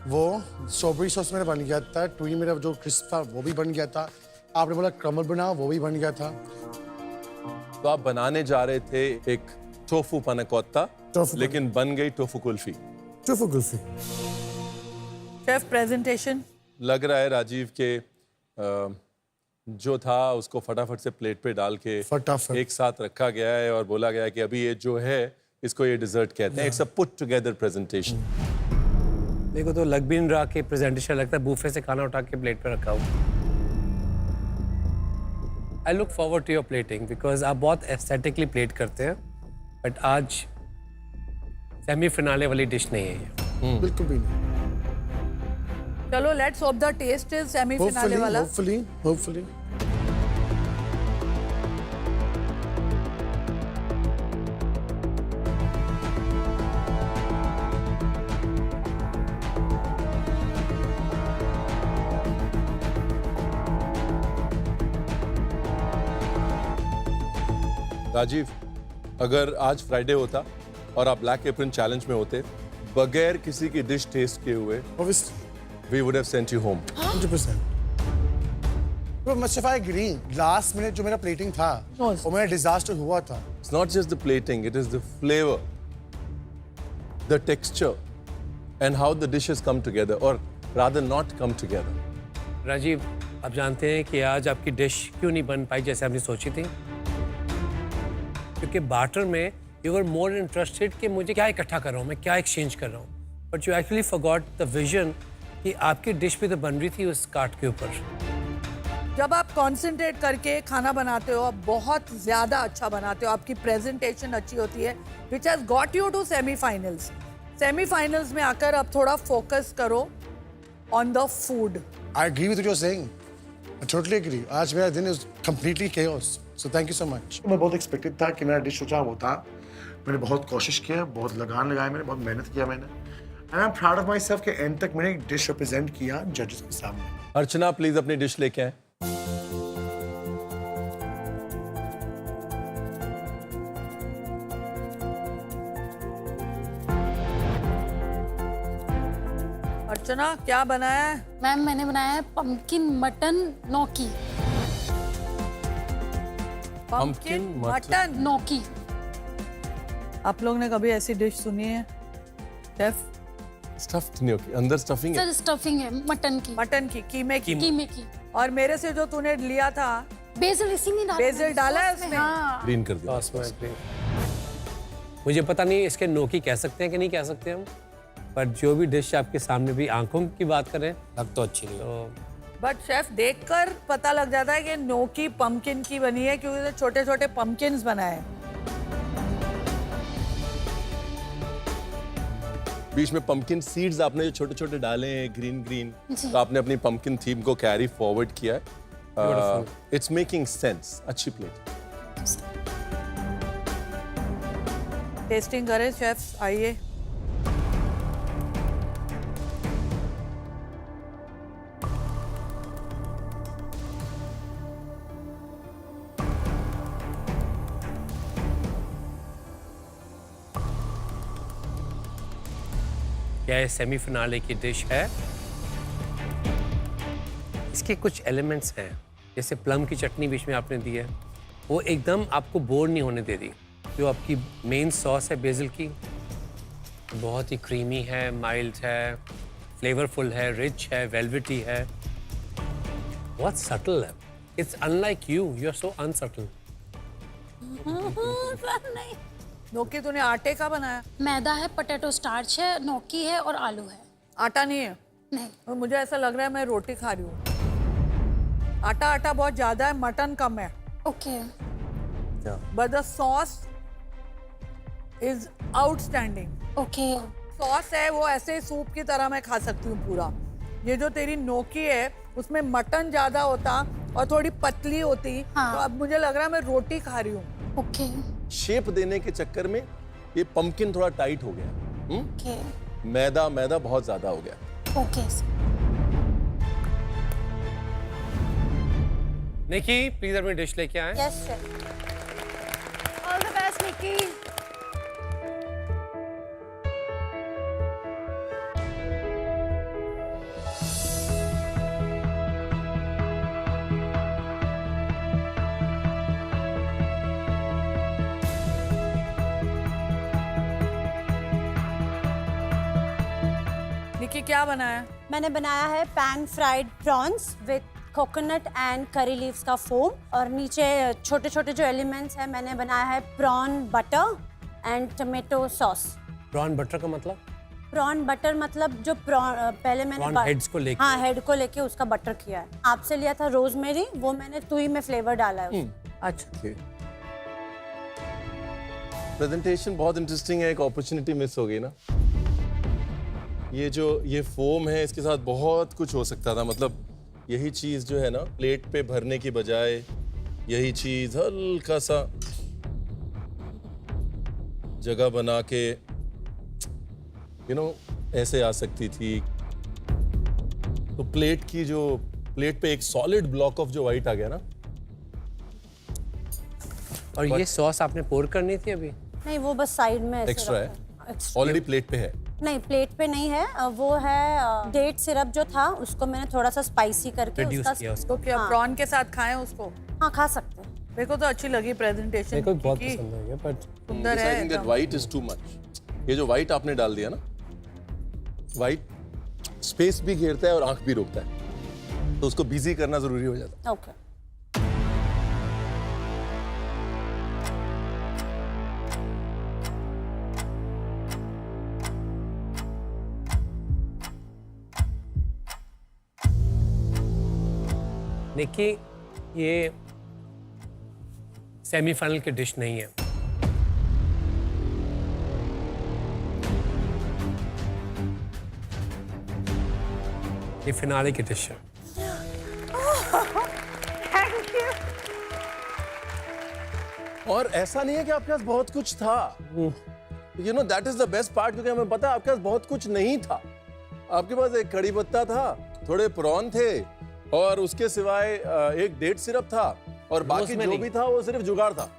वो स्ट्रॉबेरी सॉस मेरा बन गया था। टूई मेरा जो क्रिस्प था वो भी बन गया था। आपने बोला क्रमल बनाओ, वो भी बन गया था। तो आप बनाने जा रहे थे एक टोफू पनाकोत्ता, टोफू लेकिन बन गई tofu kulfi. Tofu kulfi. Chef presentation. लग रहा है राजीव के जो था उसको फटाफट से प्लेट पे डाल के फटाफट एक साथ रखा गया है और बोला गया है कि अभी ये जो है इसको ये डिजर्ट कहते हैं। It's a put together presentation. मेरे को तो लग भी नहीं रहा कि प्रेजेंटेशन लगता है बूफे से खाना उठा के प्लेट पे रखा हो। I look forward to your plating because आप बहुत एस्थेटिकली प्लेट करते हैं, बट आज सेमीफिनाले वाली डिश नहीं है ये। बिल्कुल भी नहीं। चलो let's hope the taste is semifinale वाला। होपफुली राजीव, अगर आज फ्राइडे होता और आप ब्लैक एप्रन चैलेंज में होते, बगैर किसी की डिश टेस्ट किए हुए we would have sent you home. 100%. Bro, much if I agree. Last minute जो मेरा plating था, वो मेरा disaster हुआ था. It's not just the plating, it is the flavor, the texture, and how the dishes come together, or rather not come together. Rajiv, आप जानते हैं कि आज आपकी डिश क्यों नहीं बन पाई जैसे आपने सोची थी? क्योंकि बार्टर में यू वर मोर इंटरेस्टेड कि मुझे क्या इकट्ठा कर रहा हूँ, मैं क्या एक्सचेंज कर रहा हूँ, but you actually forgot the vision कि आपकी डिश भी तो बन रही थी उस कार्ट के ऊपर। जब आप कॉन्सेंट्रेट करके खाना बनाते हो, आप बहुत ज्यादा अच्छा बनाते हो, आपकी प्रेजेंटेशन अच्छी होती है, which has got you to semifinals. Semifinals में आकर अब थोड़ा फोकस करो on the food. I agree with what you're saying. I totally agree. आज मेरा दिन is completely chaos. So thank you so much. मैं बहुत एक्सपेक्टेड था कि मेरा डिश सोचा वो था। मैंने बहुत कोशिश किया, बहुत लगान लगाया मैंने, बहुत मेहनत किया मैंने। And I'm proud of myself कि एंड तक मैंने एक डिश रिप्रेजेंट किया जजेस के सामने। अर्चना, प्लीज अपनी डिश लेके आए। अर्चना, क्या बनाया है? मैम, मैंने बनाया है pumpkin mutton gnocchi. Pumpkin mutton gnocchi. आप लोग ने कभी ऐसी डिश सुनी है शेफ? स्टफ्ड न्योकी, अंदर स्टफिंग है। सर स्टफिंग है मटन की, मटन की, कीमे की। कीमे की। और मेरे से जो तूने लिया था, बेसिल इसी में डाला, बेसिल डाला है उसमें? हाँ। ग्रीन कर दिया। मुझे पता नहीं इसके न्योकी कह सकते हैं कि नहीं कह सकते हम, पर जो भी डिश आपके सामने भी आंखों की बात करें लग तो अच्छी नहीं। तो बट शेफ देखकर पता लग जाता है कि न्योकी पम्पकिन की बनी है, क्योंकि छोटे छोटे पम्पकिन्स बनाए हैं। बीच में पंपकिन सीड्स आपने जो छोटे छोटे डाले हैं ग्रीन ग्रीन, तो आपने अपनी पंपकिन थीम को कैरी फॉरवर्ड किया है। It's making sense. अच्छी प्लेट। टेस्टिंग करें शेफ, आइए। क्या ये सेमीफिनाले की डिश है? इसके कुछ एलिमेंट्स हैं, जैसे प्लम की चटनी बीच में आपने दी है, वो एकदम आपको बोर नहीं होने दे रही। जो आपकी मेन सॉस है बेसिल की, बहुत ही क्रीमी है, माइल्ड है, फ्लेवरफुल है, रिच है, वेलवेटी है, बहुत सटल है। It's unlike you are so unsubtle. नहीं, न्योकी तूने आटे का बनाया? मैदा है, पोटैटो स्टार्च है, न्योकी है और आलू है। आटा नहीं है? नहीं। और मुझे ऐसा लग रहा है मैं रोटी खा रही हूँ। आटा बहुत ज्यादा है, मटन कम है। Okay. But the sauce is outstanding. Okay. Sauce है वो ऐसे सूप की तरह मैं खा सकती हूँ पूरा। ये जो तेरी न्योकी है उसमें मटन ज्यादा होता और थोड़ी पतली होती, हाँ। तो अब मुझे लग रहा है मैं रोटी खा रही हूँ। ओके। शेप देने के चक्कर में ये पंपकिन थोड़ा टाइट हो गया। ओके। मैदा बहुत ज्यादा हो गया। ओके। निकी प्लीज अपनी डिश लेके आए। Yes sir. All the best Nikki. Nikki क्या बनाया? मैंने बनाया है pan fried prawns with coconut and curry leaves का फोम, और नीचे छोटे छोटे जो एलिमेंट्स हैं मैंने बनाया है prawn butter and tomato sauce. Prawn butter का मतलब? प्रॉन बटर मतलब जो पहले मैंने प्रॉन हेड्स को लेके? हाँ, हेड को लेके उसका बटर किया है। आपसे लिया था रोजमेरी, वो मैंने तुई में फ्लेवर डाला है उसमें। अच्छा। प्रेजेंटेशन बहुत इंटरेस्टिंग है, एक अपॉर्चुनिटी मिस हो गई ना। ये फोम है, इसके साथ बहुत कुछ हो सकता था। मतलब यही चीज जो है ना, प्लेट पे भरने की बजाय यही चीज हल्का सा जगह बना के ऐसे आ सकती थी। तो प्लेट पे एक सॉलिड ब्लॉक ऑफ जो व्हाइट आ गया ना। और ये सॉस आपने पोर करनी थी अभी? नहीं, वो बस साइड में ऐसे एक्स्ट्रा रखा है, ऑलरेडी प्लेट पे है। नहीं, प्लेट पे नहीं है, वो है डेट सिरप जो था उसको मैंने थोड़ा सा स्पाइसी करके Reduce किया तो क्या प्रॉन के साथ खाएं उसको? हाँ, खा सकते हैं। मेरे को तो अच्छी लगी प्रेजेंटेशन। मेरे को बहुत पसंद है, बट सुंदर है। I think that white is too much. ये जो व्हाइट आपने डाल दिया ना, व्हाइट स्पेस भी घेरता है और आंख भी रोकता है, तो उसको बिजी करना जरूरी हो जाता है। ओके। निकी ये सेमीफाइनल की डिश नहीं है। ये फिनाले की डिश है। और ऐसा नहीं है कि आपके पास बहुत कुछ था। That is the best part, क्योंकि हमें पता है आपके पास बहुत कुछ नहीं था। आपके पास एक कड़ी पत्ता था, थोड़े प्रॉन थे, और उसके सिवाय एक डेट सिरप था, और बाकी जो भी था वो सिर्फ जुगाड़ था।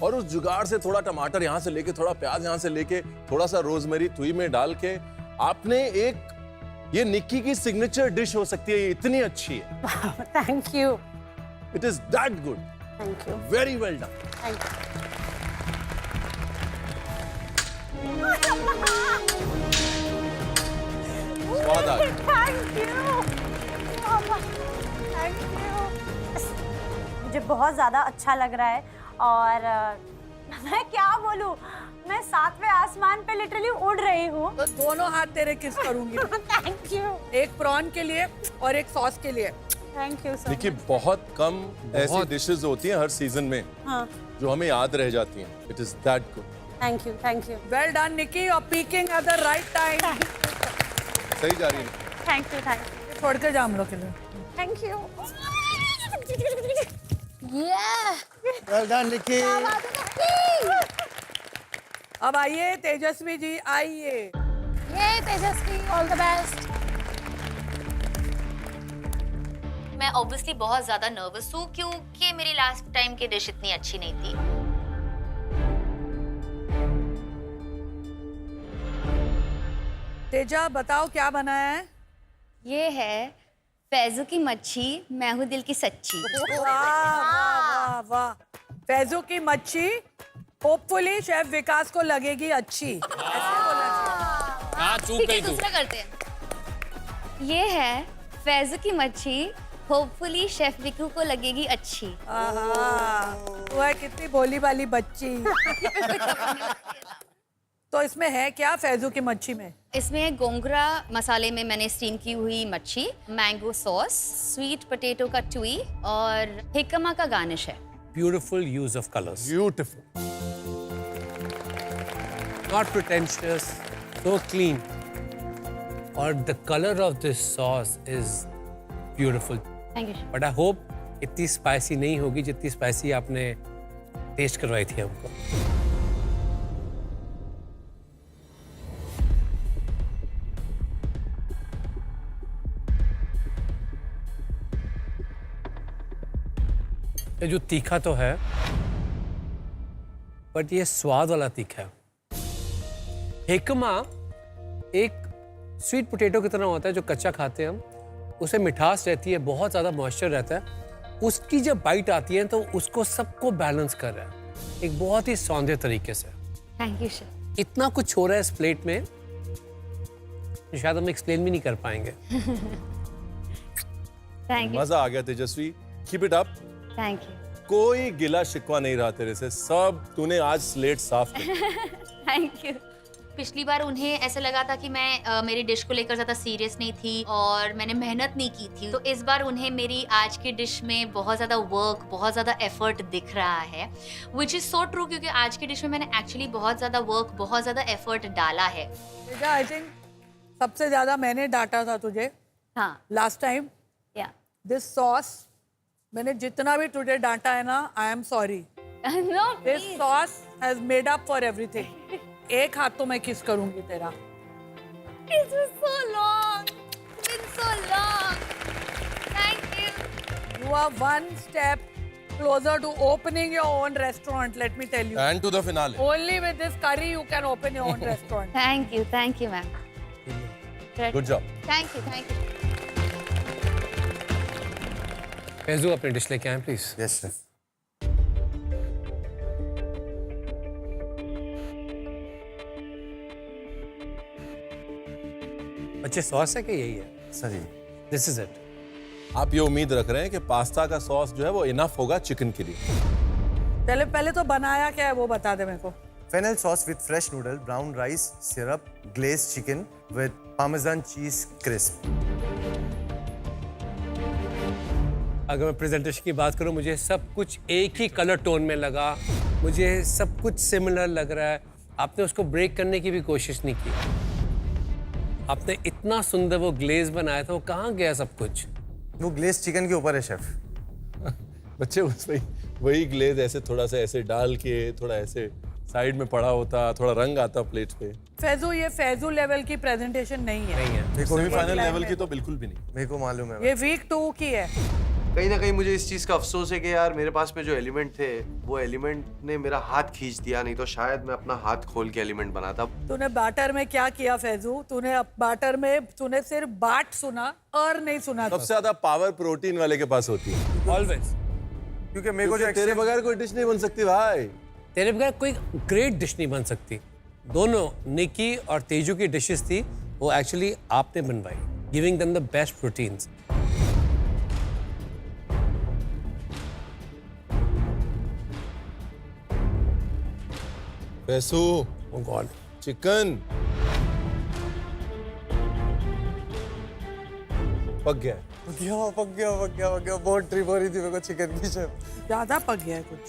और उस जुगाड़ से थोड़ा टमाटर यहाँ से लेके, थोड़ा प्याज यहाँ से लेके, थोड़ा सा रोजमेरी तुई में डाल के आपने ये निक्की की सिग्नेचर डिश हो सकती है। ये इतनी अच्छी है। Thank you. It is that good. Thank you. Very well done. Thank you. बहुत आगे। Thank you mama, thank you. मुझे बहुत ज़्यादा अच्छा लग रहा है और मैं क्या बोलूँ, मैं 7वें आसमान पे लिटरली उड़ रही हूँ। तो दोनों हाथ तेरे किस करूंगी। थैंक यू, एक प्रॉन के लिए और एक सॉस के लिए। थैंक यू सो देखिए मच। बहुत कम ऐसी डिशेस होती हैं हर सीजन में हाँ, जो हमें याद रह जाती हैं। It is that good. Thank you, thank you, well done Nikki, और peaking at the right time. सही जा रही है। थैंक यू, थैंक यू, छोड़ के जा हम लोग के लिए। Thank you. वेल डन निकी। अब आइए तेजस्वी जी, आइए। ये तेजस्वी, ऑल द बेस्ट। मैं ऑब्वियसली बहुत ज्यादा नर्वस हूँ क्योंकि मेरी लास्ट टाइम की डिश इतनी अच्छी नहीं थी। तेजा बताओ क्या बनाया है। ये है फैजू की मच्छी, मैं हूँ दिल की सच्ची। वाह वाह वाह। फैजू की मच्छी होपफुली शेफ विकास को लगेगी अच्छी। ऐसे बोलना चाहिए। हाँ चूक ठीक है, गई तू। दूसरा करते हैं। ये है फैजू की मच्छी, होपफुली शेफ विकू को लगेगी अच्छी। आहा, वो है कितनी भोली वाली बच्ची। तो इसमें है क्या फैजू की मच्छी में? इसमें गोंगरा मसाले में मैंने स्टीम की हुई मच्छी, मैंगो सॉस, स्वीट पोटैटो का ट्वी और हिकमा का गार्निश है। Beautiful use of colors. Beautiful. Not pretentious, so clean. और the color of this sauce is beautiful. Thank you. But I hope इतनी स्पाइसी नहीं होगी जितनी स्पाइसी आपने टेस्ट करवाई थी हमको। ये जो तीखा तो है, बट ये स्वाद वाला तीखा है। हिकमा एक स्वीट पोटैटो की तरह होता है जो कच्चा खाते हैं हम, उसे मिठास रहती है, बहुत ज़्यादा मॉइस्चर रहता है। उसकी जब बाइट आती है तो उसको सबको बैलेंस कर रहा है एक बहुत ही सौंदर्य तरीके से। Thank you chef. इतना कुछ हो रहा है इस प्लेट में, शायद हम एक्सप्लेन भी नहीं कर पाएंगे। थैंक यू, मजा आ गया Tejasvi. Keep it up. Thank you, कोई गिला शिकवा नहीं रहा तेरे से। सब तूने आज स्लेट साफ कर। Thank you. पिछली बार उन्हें ऐसा लगा था कि मैं मेरी डिश को लेकर ज्यादा सीरियस नहीं थी और मैंने मेहनत नहीं की थी। तो इस बार उन्हें मेरी आज की डिश में बहुत ज्यादा वर्क, बहुत ज्यादा एफर्ट दिख रहा है, विच इज सो ट्रू, क्योंकि आज की डिश में मैंने एक्चुअली बहुत ज्यादा वर्क, बहुत ज्यादा एफर्ट डाला है। तेजा, आई थिंक सबसे ज्यादा मैंने डांटा था तुझे हाँ, लास्ट टाइम। या दिस सॉस, मैंने जितना भी तुझे डांटा है ना, I am sorry. No this sauce has made up for everything. एक हाथ तो मैं किस करूंगी तेरा। It was so long. It's been so long. Thank you. You are one step closer to opening your own restaurant, let me tell you. And to the finale. Only with this curry you can open your own restaurant. Thank you, ma'am. Good job. Thank you. Faizu अपनी डिश लेके आए प्लीज। Yes chef. अच्छे सॉस है कि यही है? सर जी। This is it. आप ये उम्मीद रख रहे हैं कि पास्ता का सॉस जो है वो इनफ होगा चिकन के लिए। पहले तो बनाया क्या है वो बता दे मेरे को। Fennel sauce with fresh noodle, brown rice, syrup, glazed chicken with Parmesan cheese crisp. अगर मैं प्रेजेंटेशन की बात करूं, मुझे सब कुछ एक ही कलर टोन में लगा, मुझे सब कुछ सिमिलर लग रहा है। आपने उसको ब्रेक करने की भी कोशिश नहीं की। आपने इतना सुंदर वो ग्लेज बनाया था, वो कहाँ गया सब कुछ? वो glazed chicken के ऊपर है शेफ। बच्चे उसमें वही ग्लेज ऐसे थोड़ा सा ऐसे डाल के थोड़ा ऐसे साइड में पड़ा होता, थोड़ा रंग आता प्लेट पे। फैजू, ये फैजू लेवल की प्रेजेंटेशन नहीं है। नहीं है। सेमीफाइनल लेवल की तो बिल्कुल भी नहीं। मेरे को मालूम है। ये वीक 2 की है। कहीं ना कहीं मुझे इस चीज का अफसोस है कि यार मेरे पास में जो एलिमेंट थे वो एलिमेंट ने मेरा हाथ खींच दिया, नहीं तो शायद मैं अपना हाथ खोल के एलिमेंट बनाता। तूने बैटर में क्या किया फैजू? तूने बैटर में तूने सिर्फ बाट सुना और नहीं सुना। सबसे ज्यादा पावर प्रोटीन वाले के पास होती है ऑलवेज। क्योंकि मेरे को जो तेरे बगैर कोई डिश नहीं बन सकती भाई। तेरे बगैर कोई ग्रेट डिश नहीं बन सकती। दोनों निकी और तेजू की डिशेस थी वो एक्चुअली आपने बनवाई, giving them the best proteins. Paisu, oh God, chicken पक गया है। पक गया। बहुत ट्रिप हो रही थी मेरे को चिकन की शेफ। ज्यादा पक गया है कुछ,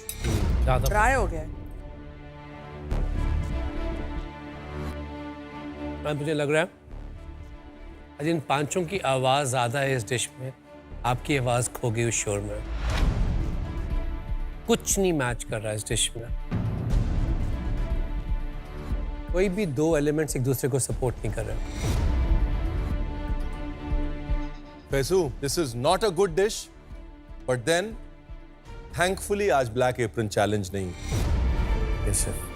ज़्यादा ड्राई हो गया है। मुझे लग रहा है आज इन पांचों की आवाज़ ज़्यादा है इस डिश में, आपकी आवाज़ खो गई उस शोर में। कुछ नहीं मैच कर रहा है इस डिश में, कोई भी दो एलिमेंट्स एक दूसरे को सपोर्ट नहीं कर रहे। Paisu, this is not a good dish, but then thankfully आज ब्लैक एप्रन चैलेंज नहीं। Yes sir.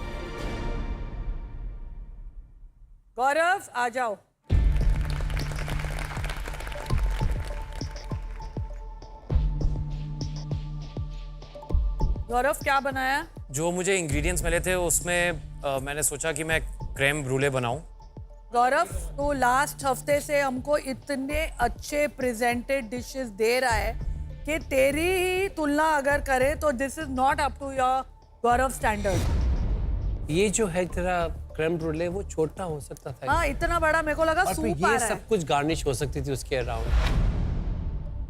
गौरव आ जाओ। गौरव क्या बनाया? जो मुझे इंग्रेडिएंट्स मिले थे उसमें मैंने सोचा कि मैं क्रेम ब्रूले बनाऊं। गौरव, तो लास्ट हफ्ते से हमको इतने अच्छे प्रेजेंटेड डिशेस दे रहा है कि तेरी ही तुलना अगर करें तो this is not up to your Gaurav standard. ये जो है तेरा क्रेम ब्रूले वो छोटा हो सकता था। हाँ, इतना बड़ा मेरे को लगा और सूप फिर आ ये रहा है। सब कुछ गार्निश हो सकती थी उसके अराउंड।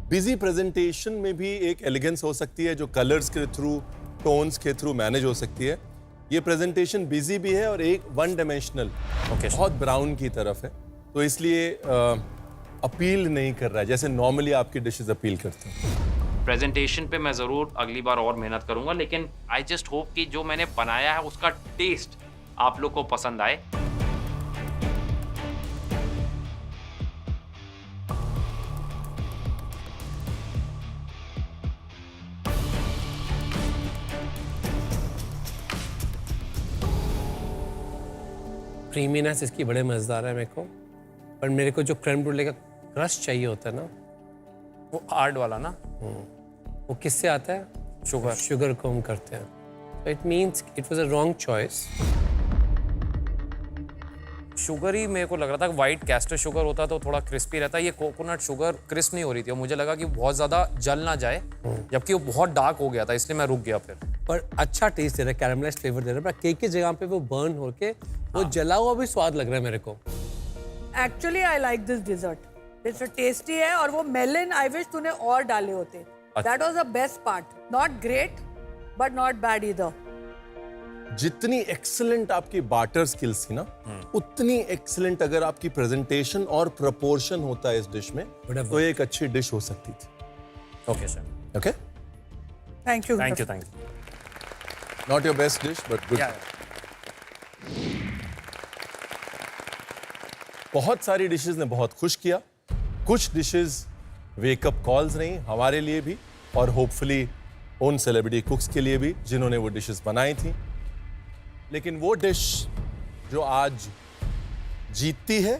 बिजी प्रेजेंटेशन में भी एक एलिगेंस हो सकती है जो कलर्स के थ्रू, टोन्स के थ्रू मैनेज हो सकती है। ये प्रेजेंटेशन बिजी भी है और एक वन डायमेंशनल, बहुत ब्राउन की तरफ है, तो इसलिए अपील नहीं कर रहा है जैसे नॉर्मली आपकी डिशेस अपील करते हैं। प्रेजेंटेशन पे मैं ज़रूर अगली बार और मेहनत करूंगा, लेकिन आई जस्ट होप कि जो मैंने बनाया है उसका टेस्ट आप लोग को पसंद आए। क्रीमीनेस इसकी बड़े मज़ेदार है मेरे को, पर मेरे को जो क्रेम ब्रूले का क्रश चाहिए होता है ना, वो हार्ड वाला ना, वो किससे आता है? शुगर को हम करते हैं। So it means it was a wrong choice. Sugar ही मेरे को लग रहा था, वाइट कैस्टर शुगर होता तो थोड़ा क्रिस्पी रहता। ये कोकोनट शुगर क्रिस्प नहीं हो रही थी और मुझे लगा कि बहुत ज़्यादा जल ना जाए, जबकि वो बहुत डार्क हो गया था, इसलिए मैं रुक गया फिर। पर अच्छा टेस्ट दे रहा है, कैरामलाइज्ड फ्लेवर दे रहा है, पर केक की जगह पे वो बर्न होके वो जला हुआ भी स्वाद लग रहा है मेरे को। Actually I like this dessert, it's tasty है। और वो मेलन आई विश तूने और डाले होते, that was the best part. Not great but not bad either. जितनी एक्सीलेंट आपकी बाटर स्किल्स थी ना, उतनी एक्सीलेंट अगर आपकी प्रेजेंटेशन और प्रपोर्शन होता है इस डिश में, तो एक अच्छी डिश हो सकती थी। Okay sir. Okay, thank you. Thank you. Not your best dish but good. बहुत सारी डिशेस ने बहुत खुश किया, कुछ डिशेस वेकअप कॉल्स रही हमारे लिए भी और होपफुली उन सेलिब्रिटी कुक्स के लिए भी जिन्होंने वो डिशेस बनाई थी। लेकिन वो डिश जो आज जीतती है,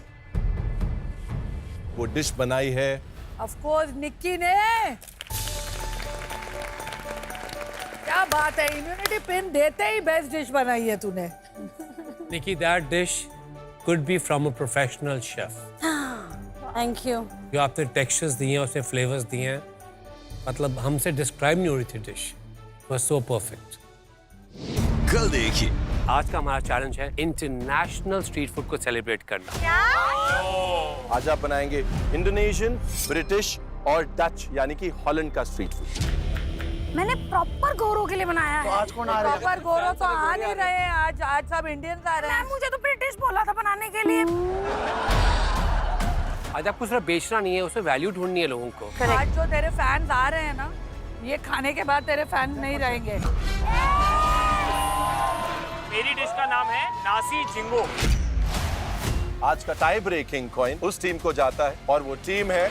वो डिश बनाई है ऑफ कोर्स निक्की ने। क्या बात है, इम्यूनिटी पिन देते ही बेस्ट डिश बनाई है तूने। Nikki, that dish could be from a professional chef. Thank you. जो आपने टेक्सचर्स दिए हैं, उसने फ्लेवर्स दिए हैं, मतलब हमसे डिस्क्राइब नहीं हो रही थी डिश, was so perfect. कल देखिए आज का हमारा चैलेंज है इंटरनेशनल स्ट्रीट फूड को सेलिब्रेट करना। आज आप बनाएंगे इंडोनेशियन, ब्रिटिश और डच यानी कि हॉलैंड का स्ट्रीट फूड। मैंने प्रॉपर गौरव के लिए बनाया है। आज कौन आ रहा है? प्रॉपर गौरव तो आ नहीं रहे हैं आज सब इंडियंस आ रहे हैं। मुझे तो ब्रिटिश बोला था बनाने के लिए। आज आपको सिर्फ बेचना नहीं है, उसमें वैल्यू ढूंढनी है लोगों को। आज जो तेरे फैंस आ रहे हैं ना, ये खाने के बाद तेरे फैन नहीं रहेंगे। मेरी डिश का नाम है नासी जिंगो। आज का टाई ब्रेकिंग कॉइन उस टीम को जाता है और वो टीम है